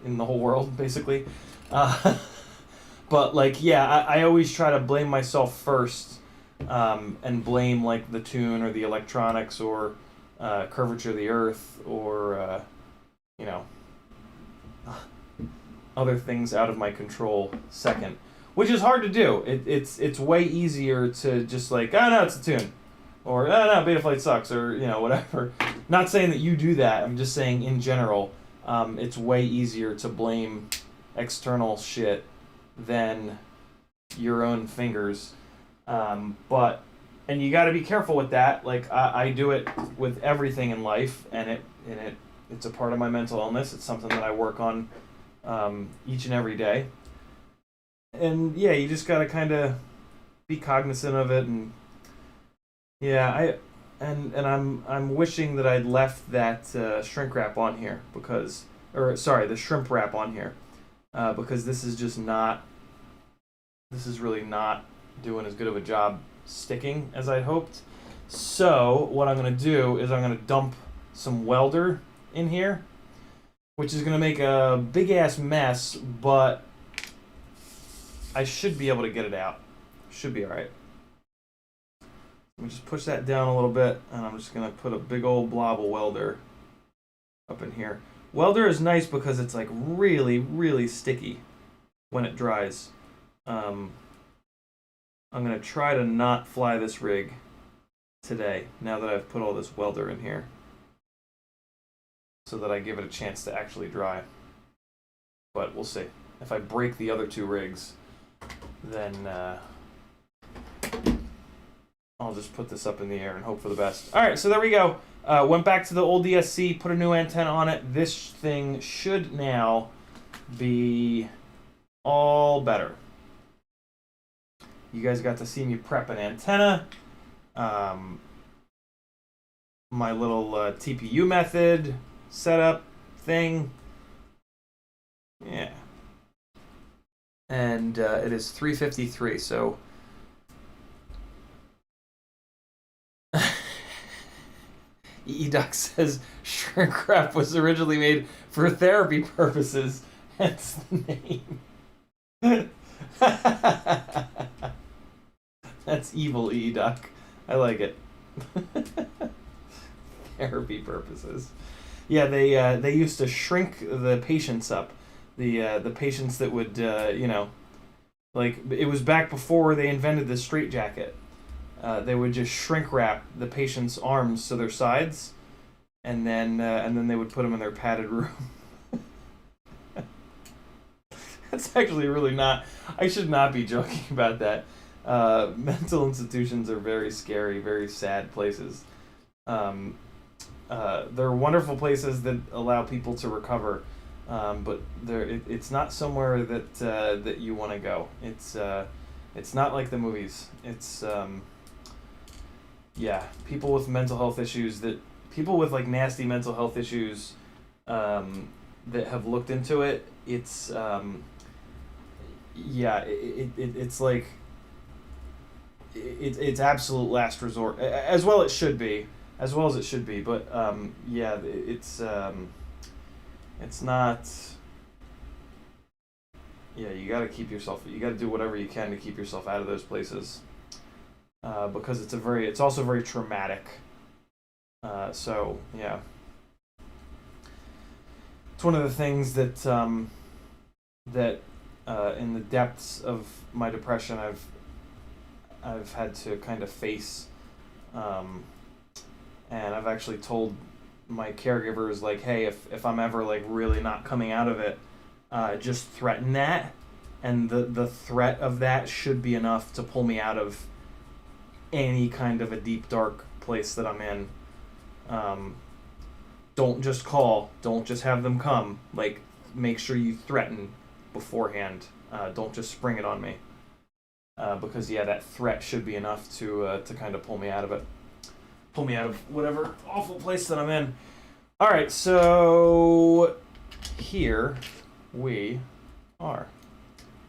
in the whole world, basically. But like, yeah, I always try to blame myself first, and blame like the tune or the electronics or curvature of the earth or you know, other things out of my control second, which is hard to do. It's way easier to just like, oh no, it's a tune, or oh no, Betaflight sucks, or you know, whatever. Not saying that you do that. I'm just saying in general, it's way easier to blame external shit than your own fingers. But and you got to be careful with that. Like I do it with everything in life, and it's a part of my mental illness. It's something that I work on each and every day. And yeah, you just got to kind of be cognizant of it. And yeah, I'm wishing that I'd left that shrink wrap on here, because, or sorry, the shrimp wrap on here, because this is really not doing as good of a job sticking as I'd hoped. So what I'm going to do is I'm going to dump some welder in here, which is going to make a big ass mess, but I should be able to get it out. Should be alright. Let me just push that down a little bit, and I'm just going to put a big old blob of welder up in here. Welder is nice because it's like really, really sticky when it dries. I'm going to try to not fly this rig today, now that I've put all this welder in here, so that I give it a chance to actually dry. But we'll see. If I break the other two rigs, then I'll just put this up in the air and hope for the best. Alright, so there we go. Went back to the old DSC, put a new antenna on it. This thing should now be all better. You guys got to see me prep an antenna. My little TPU method setup thing. Yeah. And it is 353, so EDuck says shrink wrap was originally made for therapy purposes, hence the name. That's evil, EDuck. I like it. Therapy purposes. Yeah, they used to shrink the patients up. The patients that would you know, like, it was back before they invented the straitjacket. They would just shrink wrap the patient's arms to their sides, and then they would put them in their padded room. That's actually really not. I should not be joking about that. Mental institutions are very scary, very sad places. They're wonderful places that allow people to recover, but it's not somewhere that you want to go. It's not like the movies. It's yeah, people with mental health issues, people with like nasty mental health issues that have looked into it. It's yeah, it's like it's absolute last resort, as well as it should be, but yeah, it's not. Yeah, you got to do whatever you can to keep yourself out of those places, because it's also very traumatic. So yeah, it's one of the things that in the depths of my depression I've had to kind of face, and I've actually told my caregiver is like, hey, if I'm ever like really not coming out of it, just threaten that, and the threat of that should be enough to pull me out of any kind of a deep dark place that I'm in. Don't just call. Don't just have them come. Like, make sure you threaten beforehand. Don't just spring it on me. Because yeah, that threat should be enough to kind of pull me out of it. Pull me out of whatever awful place that I'm in. All right, so here we are.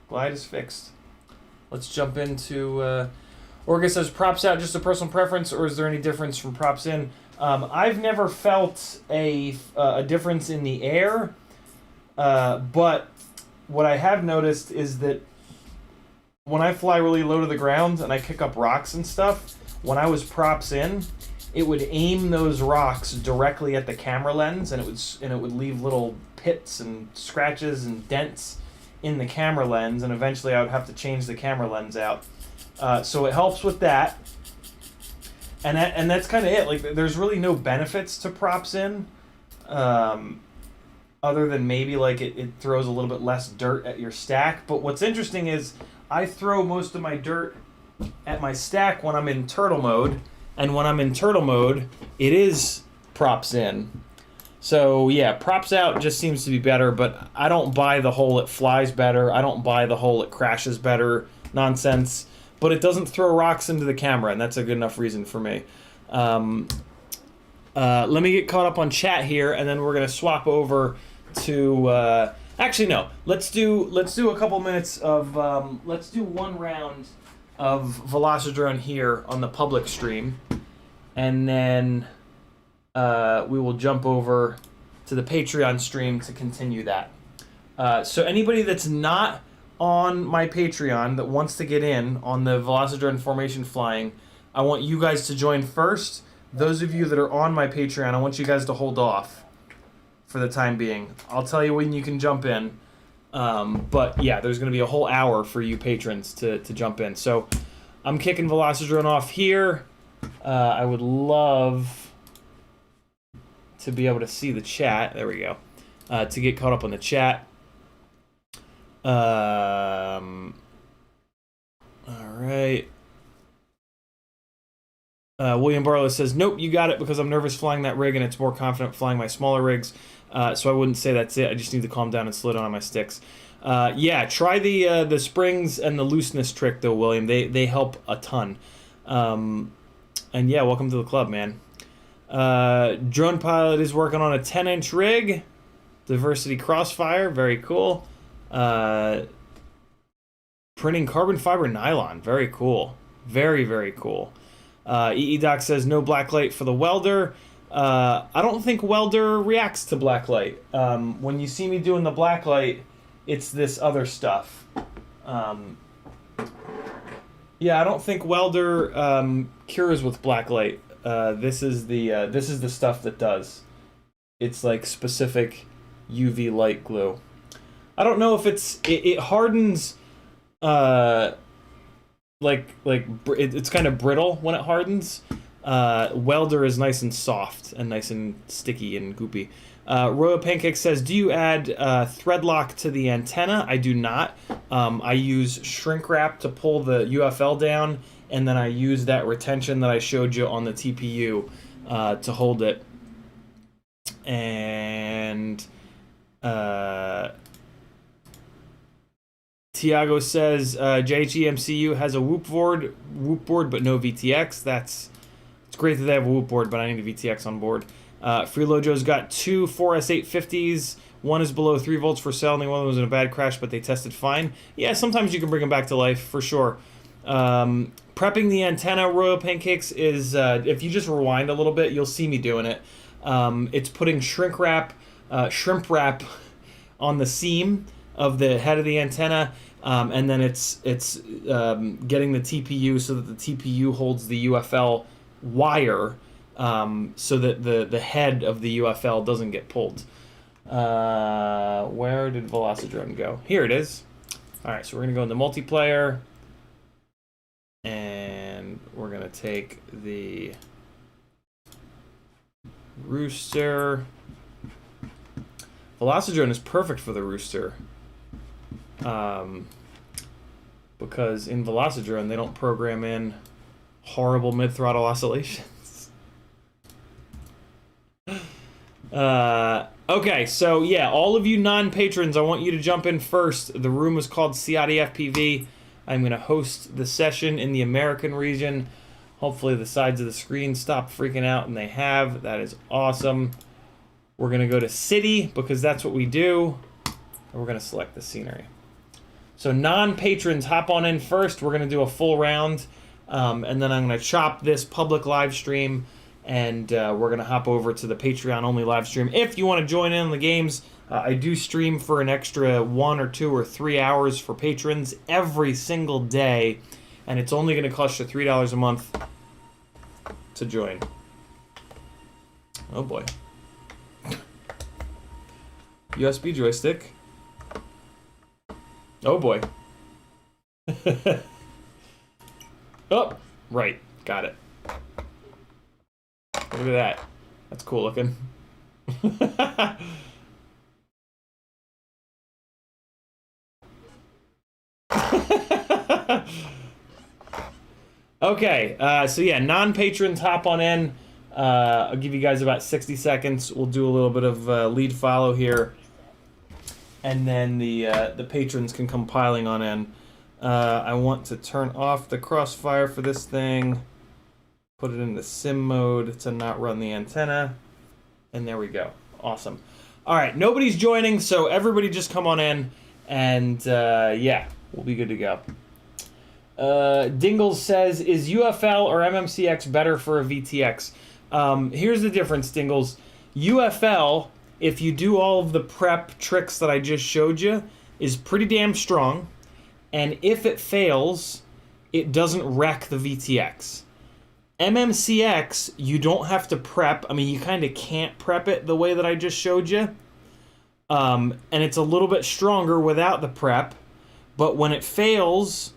Glide is fixed. Let's jump into. Orga says, props out just a personal preference, or is there any difference from props in? I've never felt a difference in the air, but what I have noticed is that when I fly really low to the ground and I kick up rocks and stuff, when I was props in, it would aim those rocks directly at the camera lens, and it would leave little pits and scratches and dents in the camera lens, and eventually I would have to change the camera lens out. So it helps with that, and that's kind of it. Like, there's really no benefits to props in, other than maybe like it throws a little bit less dirt at your stack. But what's interesting is I throw most of my dirt at my stack when I'm in turtle mode, and when I'm in turtle mode, it is props in. So yeah, props out just seems to be better, but I don't buy the whole it flies better. I don't buy the whole it crashes better nonsense. But it doesn't throw rocks into the camera, and that's a good enough reason for me. Let me get caught up on chat here, and then we're gonna swap over to. Actually, no. Let's do a couple minutes of. Let's do one round of Velocidrone here on the public stream, and then we will jump over to the Patreon stream to continue that. So anybody that's not on my Patreon that wants to get in on the Velocidrone formation flying, I want you guys to join first. Those of you that are on my Patreon, I want you guys to hold off for the time being. I'll tell you when you can jump in. But yeah, there's going to be a whole hour for you patrons to jump in. So I'm kicking Velocidrone off here. I would love to be able to see the chat. There we go. To get caught up on the chat. All right. William Barlow says, nope, you got it, because I'm nervous flying that rig and it's more confident flying my smaller rigs. So I wouldn't say that's it. I just need to calm down and slow down on my sticks. Yeah, try the springs and the looseness trick though, William. They help a ton. And yeah, welcome to the club, man. Drone Pilot is working on a 10-inch rig. Diversity Crossfire, very cool. Printing carbon fiber nylon, very cool. Very, very cool. EEDoc says no blacklight for the welder. I don't think welder reacts to blacklight. When you see me doing the blacklight, it's this other stuff. Yeah, I don't think welder cures with blacklight. This is the stuff that does. It's like specific UV light glue. I don't know if it hardens. It's kind of brittle when it hardens. Welder is nice and soft and nice and sticky and goopy. Royal Pancake says, do you add thread lock to the antenna? I do not. I use shrink wrap to pull the UFL down, and then I use that retention that I showed you on the TPU to hold it. And Tiago says JHEMCU has a whoop board, but no VTX. It's great that they have a whoop board, but I need a VTX on board. Freelojo's got two 4S850s. One is below 3 volts for sale, and the other one was in a bad crash, but they tested fine. Yeah, sometimes you can bring them back to life, for sure. Prepping the antenna, Royal Pancakes, is, if you just rewind a little bit, you'll see me doing it. It's putting shrimp wrap on the seam of the head of the antenna, and then it's getting the TPU so that the TPU holds the UFL wire, so that the head of the UFL doesn't get pulled. Where did Velocidrone go? Here it is. All right, so we're gonna go into multiplayer, and we're gonna take the Rooster. Velocidrone is perfect for the Rooster. Because in Velocidrone, they don't program in horrible mid-throttle oscillations. Okay, so yeah, all of you non-patrons, I want you to jump in first. The room is called CiottiFPV. I'm going to host the session in the American region. Hopefully the sides of the screen stop freaking out, and they have. That is awesome. We're going to go to city, because that's what we do. And we're going to select the scenery. So non-patrons, hop on in first. We're going to do a full round. And then I'm going to chop this public live stream, and we're going to hop over to the Patreon-only live stream. If you want to join in on the games, I do stream for an extra 1 or 2 or 3 hours for patrons every single day, and it's only going to cost you $3 a month to join. Oh boy. USB joystick. Oh boy. Oh, right. Got it. Look at that. That's cool looking. Okay, so yeah, non-patrons, hop on in. I'll give you guys about 60 seconds. We'll do a little bit of lead follow here, and then the patrons can come piling on in. I want to turn off the crossfire for this thing, put it into sim mode to not run the antenna, and there we go. Awesome. All right, nobody's joining, so everybody just come on in, and yeah, we'll be good to go. Dingles says, is UFL or MMCX better for a VTX? Here's the difference, Dingles. UFL, if you do all of the prep tricks that I just showed you, is pretty damn strong. And if it fails, it doesn't wreck the VTX. MMCX, you don't have to prep. I mean, you kind of can't prep it the way that I just showed you. And it's a little bit stronger without the prep. But when it fails,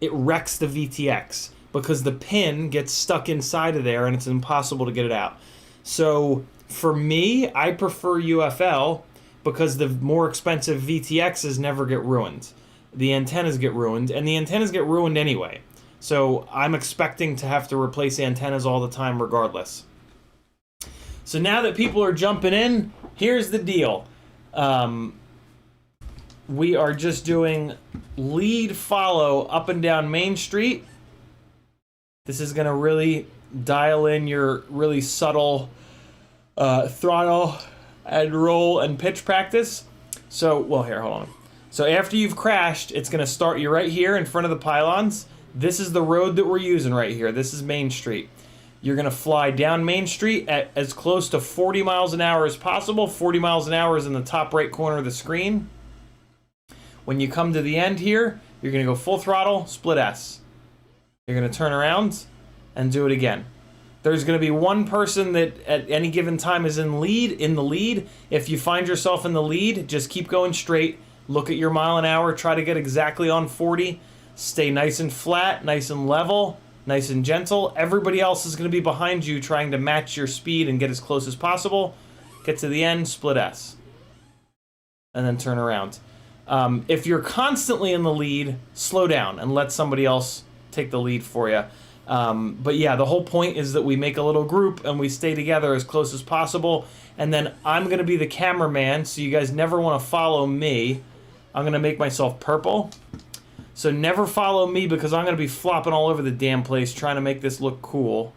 it wrecks the VTX because the pin gets stuck inside of there and it's impossible to get it out. So for me, I prefer UFL because the more expensive VTXs never get ruined. The antennas get ruined, and the antennas get ruined anyway. So I'm expecting to have to replace antennas all the time regardless. So now that people are jumping in, here's the deal. We are just doing lead follow up and down Main Street. This is going to really dial in your really subtle throttle and roll and pitch practice. So, well, here, hold on. So after you've crashed, it's going to start you right here in front of the pylons. This is the road that we're using right here. This is Main Street. You're going to fly down Main Street at as close to 40 miles an hour as possible. 40 miles an hour is in the top right corner of the screen. When you come to the end here, you're going to go full throttle, split S. You're going to turn around and do it again. There's going to be one person that at any given time is in the lead. If you find yourself in the lead, just keep going straight. Look at your mile an hour. Try to get exactly on 40. Stay nice and flat, nice and level, nice and gentle. Everybody else is going to be behind you trying to match your speed and get as close as possible. Get to the end, split S. And then turn around. If you're constantly in the lead, slow down and let somebody else take the lead for you. But yeah, the whole point is that we make a little group and we stay together as close as possible. And then I'm going to be the cameraman, so you guys never want to follow me. I'm going to make myself purple. So never follow me because I'm going to be flopping all over the damn place trying to make this look cool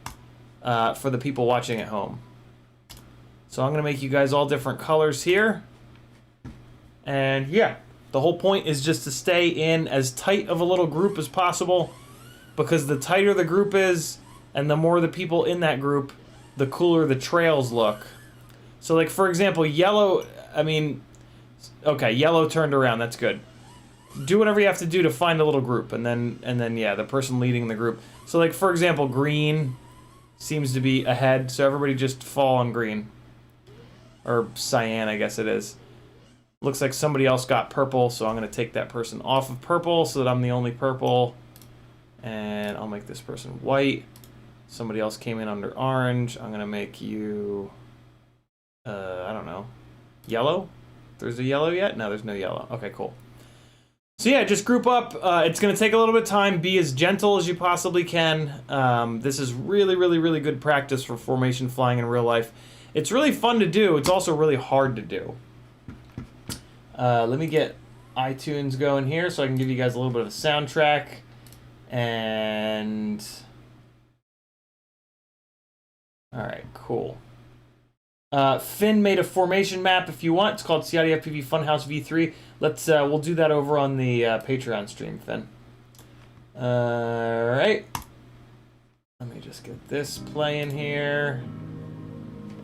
for the people watching at home. So I'm going to make you guys all different colors here. And yeah, the whole point is just to stay in as tight of a little group as possible, because the tighter the group is and the more the people in that group, the cooler the trails look. So like, for example, yellow, okay, yellow turned around, that's good. Do whatever you have to do to find a little group, and then yeah, the person leading the group. So like, for example, green seems to be ahead, so everybody just fall on green. Or cyan, I guess it is. Looks like somebody else got purple, so I'm going to take that person off of purple so that I'm the only purple. And I'll make this person white. Somebody else came in under orange. I'm going to make you I don't know. Yellow? There's a yellow yet? No, there's no yellow. Okay, cool. So yeah, just group up. It's going to take a little bit of time. Be as gentle as you possibly can. This is really, really, really good practice for formation flying in real life. It's really fun to do. It's also really hard to do. Let me get iTunes going here so I can give you guys a little bit of a soundtrack. And... Alright, cool. Finn made a formation map if you want. It's called CiottiFPV Funhouse V3. We'll do that over on the Patreon stream, Finn. Alright. Let me just get this playing here.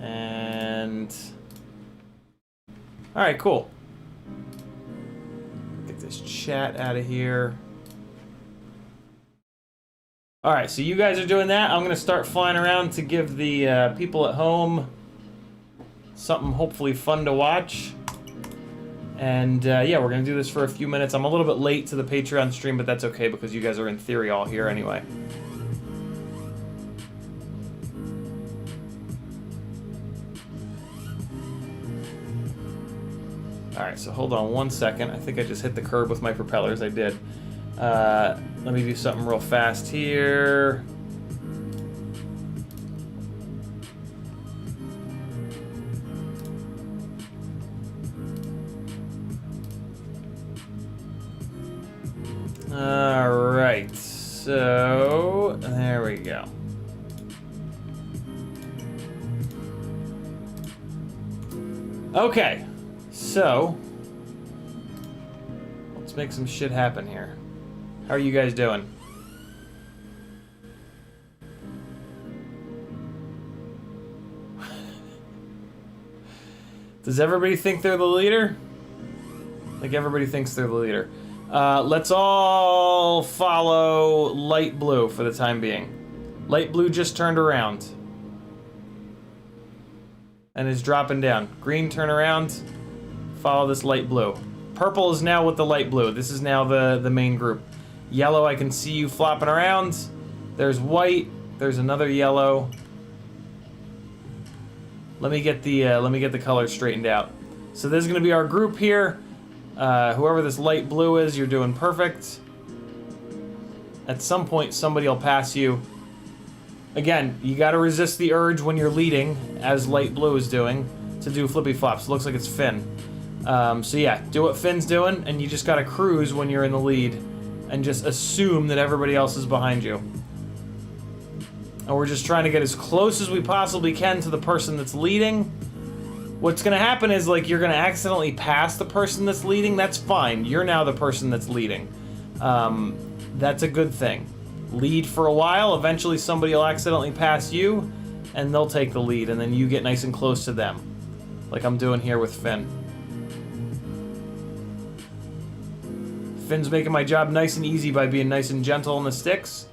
And... Alright, cool. Get this chat out of here. Alright, so you guys are doing that. I'm going to start flying around to give the people at home something hopefully fun to watch. And yeah, we're going to do this for a few minutes. I'm a little bit late to the Patreon stream, but that's okay because you guys are in theory all here anyway. Alright, so hold on one second. I think I just hit the curb with my propellers. I did. Let me do something real fast here. Alright, so there we go. Okay, so let's make some shit happen here. How are you guys doing? Does everybody think they're the leader? Like everybody thinks they're the leader. Let's all follow light blue for the time being. Light blue just turned around. And is dropping down. Green, turn around. Follow this light blue. Purple is now with the light blue. This is now the main group. Yellow, I can see you flopping around. There's white. There's another yellow. Let me get the colors straightened out. So this is going to be our group here. Whoever this light blue is, you're doing perfect. At some point, somebody will pass you. Again, you got to resist the urge when you're leading, as light blue is doing, to do flippy flops. Looks like it's Finn. So yeah, do what Finn's doing, and you just got to cruise when you're in the lead, and just assume that everybody else is behind you. And we're just trying to get as close as we possibly can to the person that's leading. What's going to happen is, like, you're going to accidentally pass the person that's leading. That's fine. You're now the person that's leading. That's a good thing. Lead for a while. Eventually somebody will accidentally pass you, and they'll take the lead, and then you get nice and close to them. Like I'm doing here with Finn. Finn's making my job nice and easy by being nice and gentle on the sticks.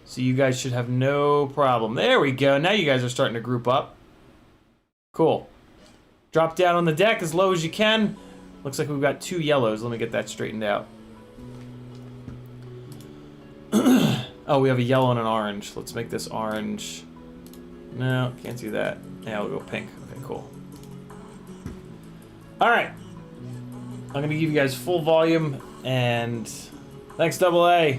So you guys should have no problem. There we go. Now you guys are starting to group up. Cool. Drop down on the deck as low as you can. Looks like we've got 2 yellows. Let me get that straightened out. Oh, we have a yellow and an orange. Let's make this orange. No, can't do that. Yeah, we'll go pink. Okay, cool. Alright. I'm going to give you guys full volume, and thanks, Double A.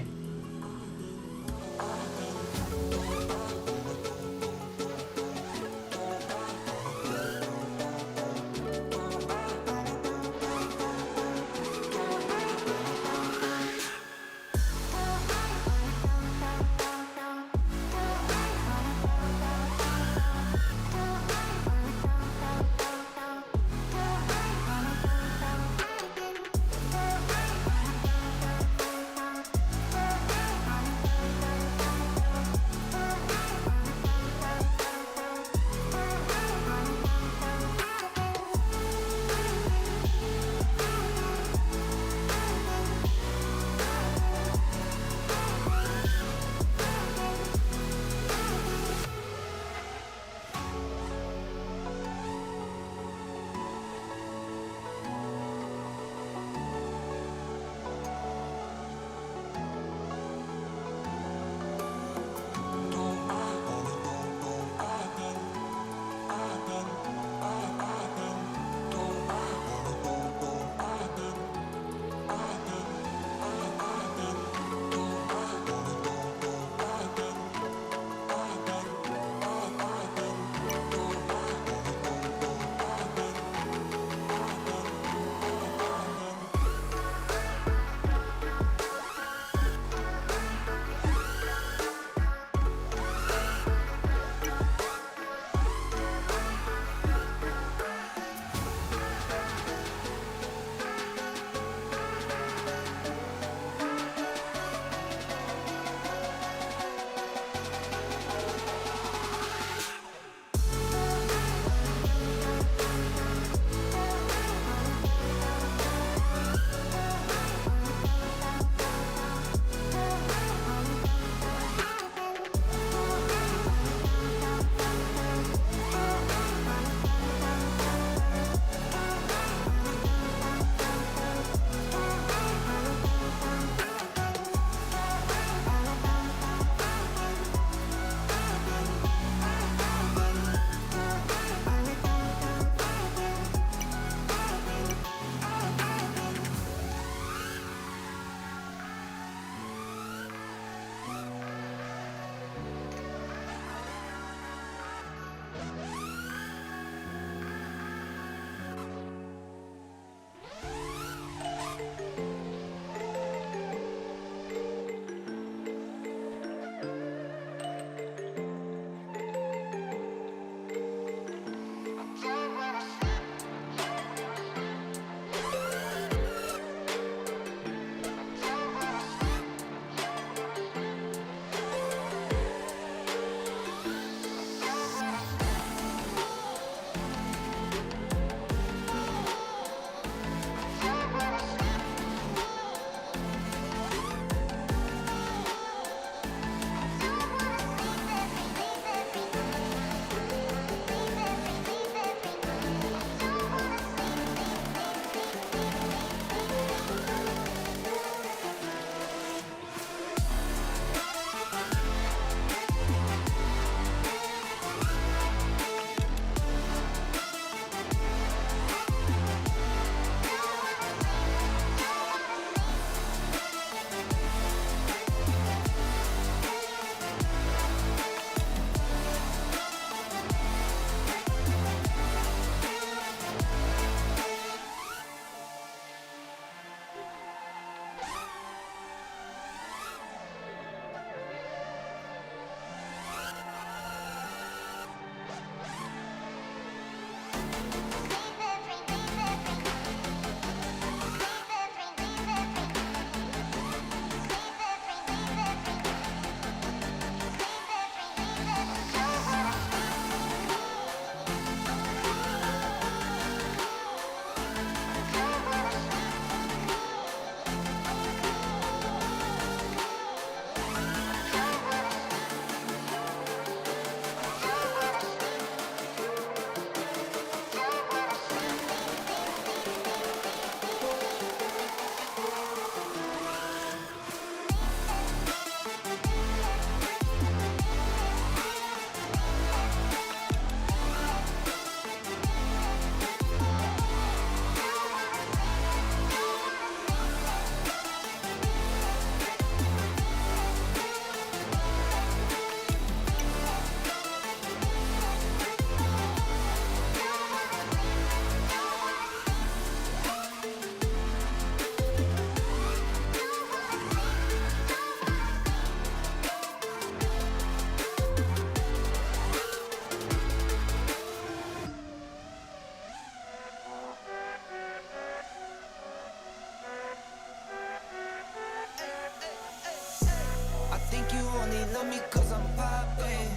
love me cause I'm poppin'.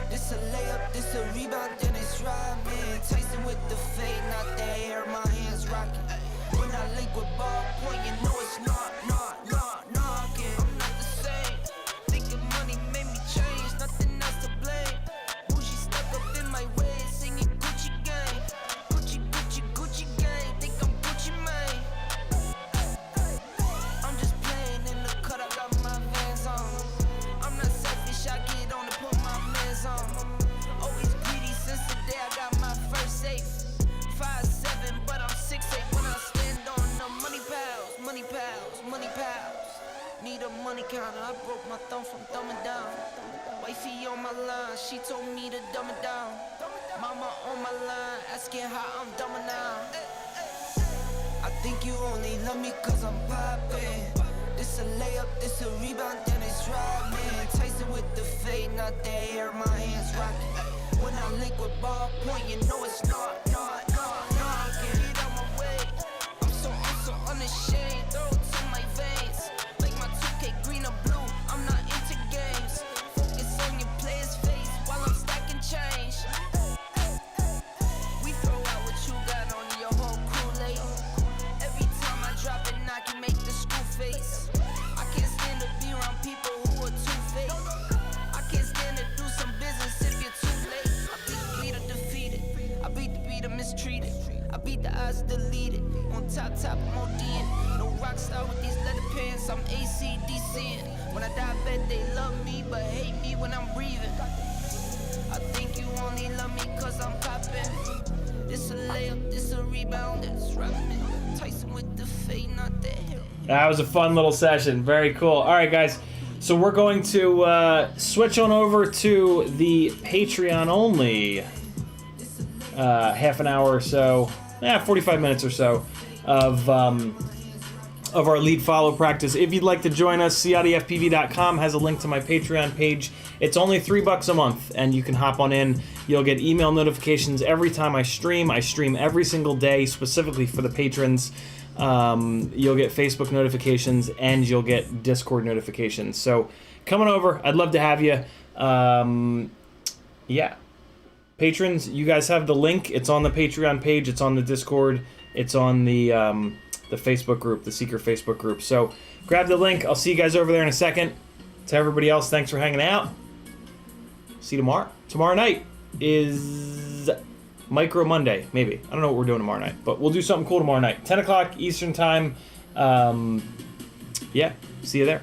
This a layup, this a rebound, then it's robbing. Tyson with the fade, not the hair, my hands rocking. When I link with ball point, you know it's knocking. I'm not the same. Thinking money made me change, nothing else to blame. Bougie stuck up in my way, singing Gucci gang. Gucci gang, think I'm Gucci Mane. I'm just playing in the cut, I got my Vans on. I'm not selfish, I get on and put my mans on. Always greedy since the day I got my first safe. 5'7", but I'm 6'8" when I stand on the money pals. Need a money counter, I broke my thumb from thumbing down. Wifey on my line, she told me to dumb it down. Mama on my line, asking how I'm dumbing now. I think you only love me cause I'm poppin'. This a layup, this a rebound, then it's robbing. Tyson with the fade, not the hair, my hands rocking. When I link with ball point, you know it's not. Get out my way. I'm so unashamed, throw it to my veins. Like my 2K green or blue, I'm not into games. Focus on your player's face while I'm stacking change. We throw out what you got on your whole crew late. Every time I drop it, I can make the screw face. I can't stand to be around people who are two-faced. I can't stand to do some business if you're too late. I beat the beat or defeated. I beat the beat or mistreated. I beat the odds deleted. On top, I'm ODing. No rock star with these leather pants. I'm AC/DCing. When I die, I bet they love me, but hate me when I'm breathing. I think you only love me cause I'm poppin'. This a layup, this a rebound, it's running. Tyson with the fade, not the hair. That was a fun little session. Very cool. All right, guys. So we're going to switch on over to the Patreon only half an hour or so, 45 minutes or so of our lead follow practice. If you'd like to join us, CiottiFPV.com has a link to my Patreon page. It's only $3 a month, and you can hop on in. You'll get email notifications every time I stream. I stream every single day, specifically for the patrons. You'll get Facebook notifications, and you'll get Discord notifications. So come on over. I'd love to have you. Yeah. Patrons, you guys have the link. It's on the Patreon page. It's on the Discord. It's on the Facebook group, the secret Facebook group. So grab the link. I'll see you guys over there in a second. To everybody else, thanks for hanging out. See you tomorrow. Tomorrow night is Micro Monday, maybe. I don't know what we're doing tomorrow night, but we'll do something cool tomorrow night. 10 o'clock Eastern time. Yeah, see you there.